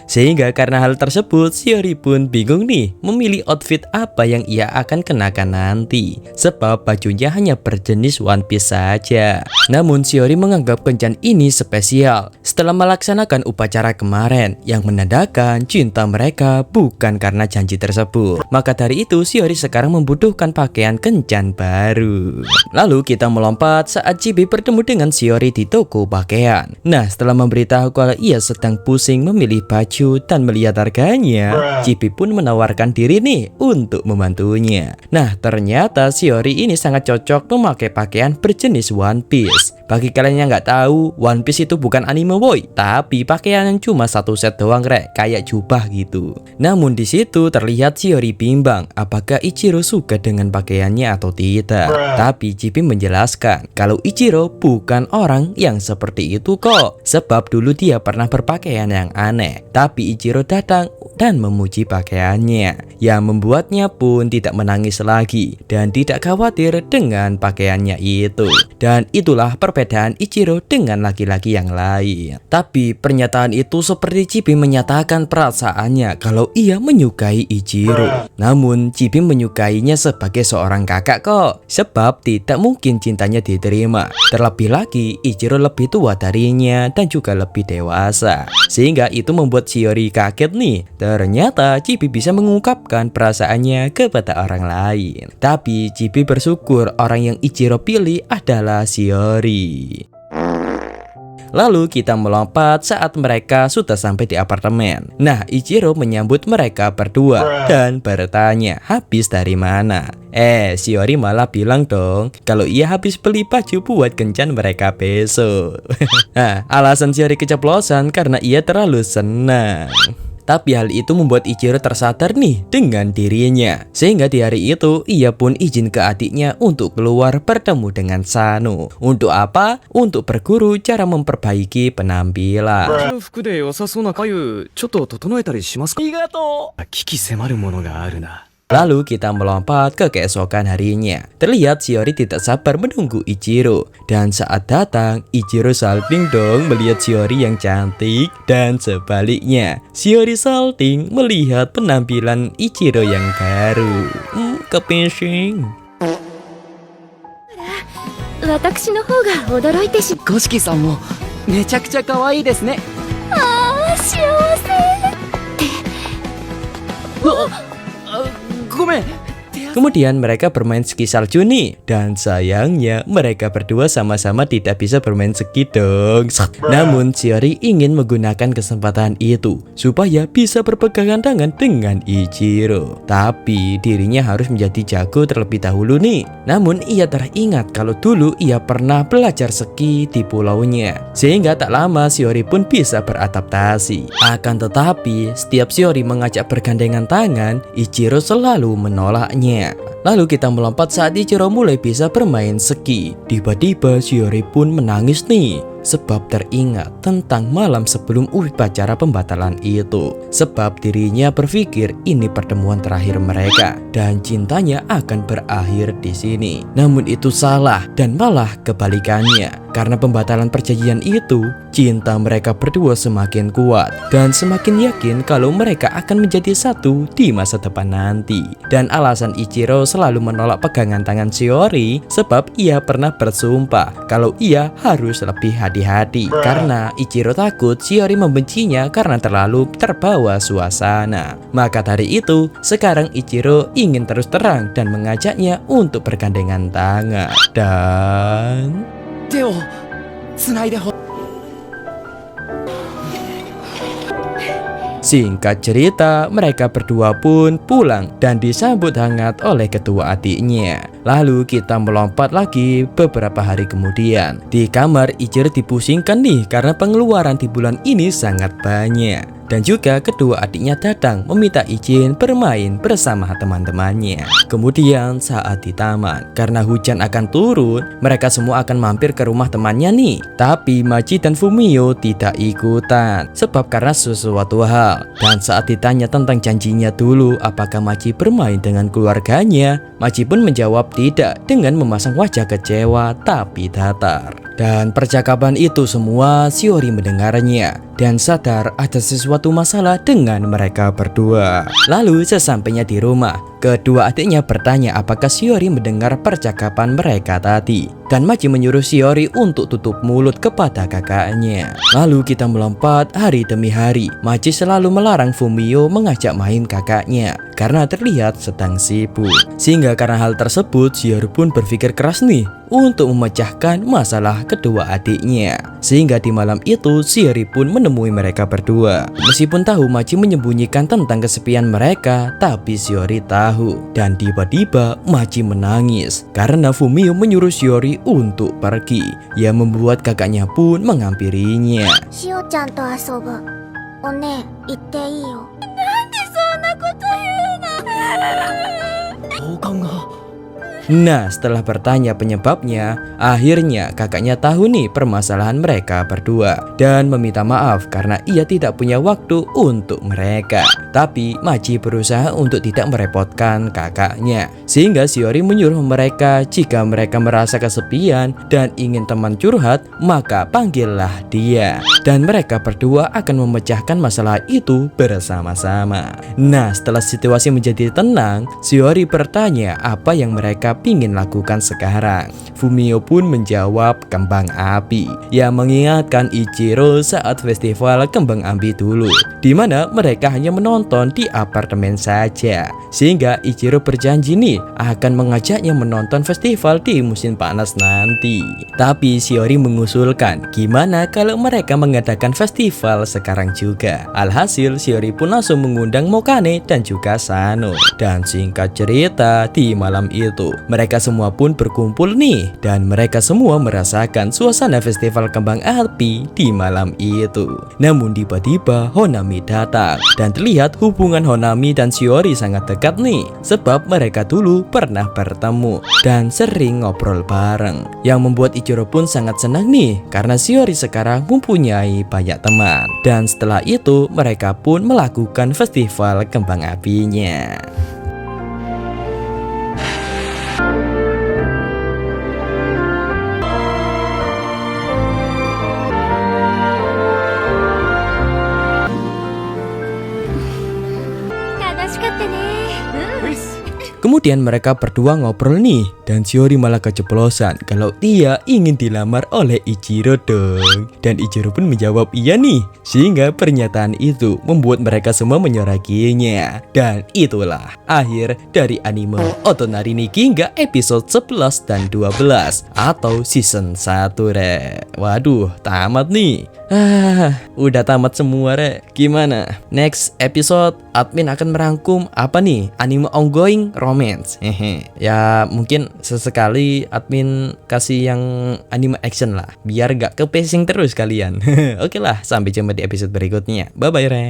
Sehingga karena hal tersebut, Shiori pun bingung nih memilih outfit apa yang ia akan kenakan nanti. Sebab bajunya hanya berjenis one piece saja. Namun Shiori menganggap kencan ini spesial setelah melaksanakan upacara kemarin yang menandakan cinta mereka bukan karena janji tersebut. Maka dari itu Shiori sekarang membutuhkan pakaian kencan baru. Lalu kita melompat saat Chibi bertemu dengan Shiori di toko pakaian. Nah, setelah memberitahu kalau ia sedang pusing memilih baju dan melihat harganya, Chibi pun menawarkan diri nih untuk membantunya. Nah, ternyata Shiori ini sangat cocok memakai pakaian berjenis one piece. Bagi kalian yang nggak tahu, one piece itu bukan anime boy, tapi pakaian yang cuma satu set doang rek, kayak jubah gitu. Namun di situ terlihat Shiori bimbang apakah Ichiro suka dengan pakaiannya atau tidak. Tapi Chibi menjelaskan kalau Ichiro bukan orang yang seperti itu kok, sebab dulu dia pernah berpakaian yang aneh. Tapi Ichiro datang dan memuji pakaiannya, yang membuatnya pun tidak menangis lagi dan tidak khawatir dengan pakaiannya itu. Dan itulah perbedaan Ichiro dengan laki-laki yang lain. Tapi pernyataan itu seperti Chibi menyatakan perasaannya kalau ia menyukai Ichiro. Namun Chibi menyukainya sebagai seorang kakak kok, sebab tidak mungkin cintanya diterima. Terlebih lagi Ichiro lebih tua darinya dan juga lebih dewasa, sehingga itu membuat Shiori kaget nih. Ternyata Chibi bisa mengungkapkan perasaannya kepada orang lain. Tapi Chibi bersyukur orang yang Ichiro pilih adalah Shiori. Lalu kita melompat saat mereka sudah sampai di apartemen. Nah, Ichiro menyambut mereka berdua dan bertanya habis dari mana. Shiori malah bilang dong kalau ia habis beli baju buat kencan mereka besok. Nah, alasan Shiori keceplosan karena ia terlalu senang. Tapi hal itu membuat Ichiro tersadar nih dengan dirinya. Sehingga di hari itu ia pun izin ke adiknya untuk keluar bertemu dengan Sano. Untuk apa? Untuk berguru cara memperbaiki penampilan. 服で良さそうな眉ちょっと整えたりしますか。ありがとう。危機迫るものがあるな。 Lalu kita melompat ke keesokan harinya. Terlihat Shiori tidak sabar menunggu Ichiro. Dan saat datang, Ichiro salting dong melihat Shiori yang cantik. Dan sebaliknya, Shiori salting melihat penampilan Ichiro yang baru. Kepensing. 私の方が驚いてし五色さんもめちゃくちゃ可愛いですね。幸せ。 ごめん。 Kemudian mereka bermain ski salju nih. Dan sayangnya mereka berdua sama-sama tidak bisa bermain ski dong. Namun Shiori ingin menggunakan kesempatan itu supaya bisa berpegangan tangan dengan Ichiro. Tapi dirinya harus menjadi jago terlebih dahulu nih. Namun ia teringat kalau dulu ia pernah belajar ski di pulaunya. Sehingga tak lama Shiori pun bisa beradaptasi. Akan tetapi setiap Shiori mengajak bergandengan tangan, Ichiro selalu menolaknya. Lalu kita melompat saat Ichiro mulai bisa bermain ski. Tiba-tiba Shiori pun menangis nih, sebab teringat tentang malam sebelum upacara pembatalan itu. Sebab dirinya berpikir ini pertemuan terakhir mereka dan cintanya akan berakhir di sini. Namun itu salah dan malah kebalikannya. Karena pembatalan perjanjian itu, cinta mereka berdua semakin kuat dan semakin yakin kalau mereka akan menjadi satu di masa depan nanti. Dan alasan Ichiro selalu menolak pegangan tangan Shiori sebab ia pernah bersumpah kalau ia harus lebih hati-hati karena Ichiro takut Shiori membencinya karena terlalu terbawa suasana. Maka dari itu, sekarang Ichiro ingin terus terang dan mengajaknya untuk bergandengan tangan. Dan 手をつないでほ singkat cerita, mereka berdua pun pulang dan disambut hangat oleh kedua adiknya. Lalu kita melompat lagi beberapa hari kemudian. Di kamar Ichiro dipusingkan nih karena pengeluaran di bulan ini sangat banyak. Dan juga kedua adiknya datang meminta izin bermain bersama teman-temannya. Kemudian saat di taman, karena hujan akan turun, mereka semua akan mampir ke rumah temannya nih. Tapi Machi dan Fumio tidak ikutan, sebab karena sesuatu hal. Dan saat ditanya tentang janjinya dulu apakah Machi bermain dengan keluarganya, Machi pun menjawab tidak dengan memasang wajah kecewa tapi datar. Dan percakapan itu semua Shiori mendengarnya dan sadar ada sesuatu masalah dengan mereka berdua. Lalu sesampainya di rumah, kedua adiknya bertanya apakah Shiori mendengar percakapan mereka tadi. Dan Machi menyuruh Shiori untuk tutup mulut kepada kakaknya. Lalu kita melompat hari demi hari. Machi selalu melarang Fumio mengajak main kakaknya karena terlihat sedang sibuk. Sehingga karena hal tersebut, Shiori pun berpikir keras nih untuk memecahkan masalah kedua adiknya. Sehingga di malam itu Shiori pun menemui mereka berdua. Meskipun tahu Machi menyembunyikan tentang kesepian mereka, tapi Shiori tahu. Dan tiba-tiba Machi menangis karena Fumio menyuruh Shiori untuk pergi. Ia membuat kakaknya pun menghampirinya. しおちゃんと遊ぶ。おねえ、行っていいよ。 同感が Nah, setelah bertanya penyebabnya, akhirnya kakaknya tahu nih permasalahan mereka berdua dan meminta maaf karena ia tidak punya waktu untuk mereka. Tapi Machi berusaha untuk tidak merepotkan kakaknya, sehingga Shiori menyuruh mereka jika mereka merasa kesepian dan ingin teman curhat, maka panggillah dia. Dan mereka berdua akan memecahkan masalah itu bersama-sama. Nah, setelah situasi menjadi tenang, Shiori bertanya apa yang mereka ingin lakukan sekarang. Fumio pun menjawab kembang api yang mengingatkan Ichiro saat festival kembang api dulu, di mana mereka hanya menonton di apartemen saja. Sehingga Ichiro berjanji nih akan mengajaknya menonton festival di musim panas nanti. Tapi Shiori mengusulkan gimana kalau mereka mengadakan festival sekarang juga. Alhasil Shiori pun langsung mengundang Mokane dan juga Sano. Dan singkat cerita, di malam itu mereka semua pun berkumpul nih dan mereka semua merasakan suasana festival kembang api di malam itu. Namun tiba-tiba Honami datang dan terlihat hubungan Honami dan Shiori sangat dekat nih sebab mereka dulu pernah bertemu dan sering ngobrol bareng, yang membuat Ichiro pun sangat senang nih karena Shiori sekarang mempunyai banyak teman. Dan setelah itu mereka pun melakukan festival kembang apinya. Kemudian mereka berdua ngobrol nih dan Shiori malah keceplosan kalau dia ingin dilamar oleh Ichiro dong. Dan Ichiro pun menjawab iya nih, sehingga pernyataan itu membuat mereka semua menyorakinya. Dan itulah akhir dari anime Otonari ni Ginga episode 11 dan 12 atau season 1 re. Waduh, tamat nih. Udah tamat semua re. Gimana? Next episode admin akan merangkum apa nih? Anime ongoing romance. Ya mungkin sesekali admin kasih yang anime action lah, biar gak ke-pacing terus kalian. Oke lah, sampai jumpa di episode berikutnya. Bye bye re.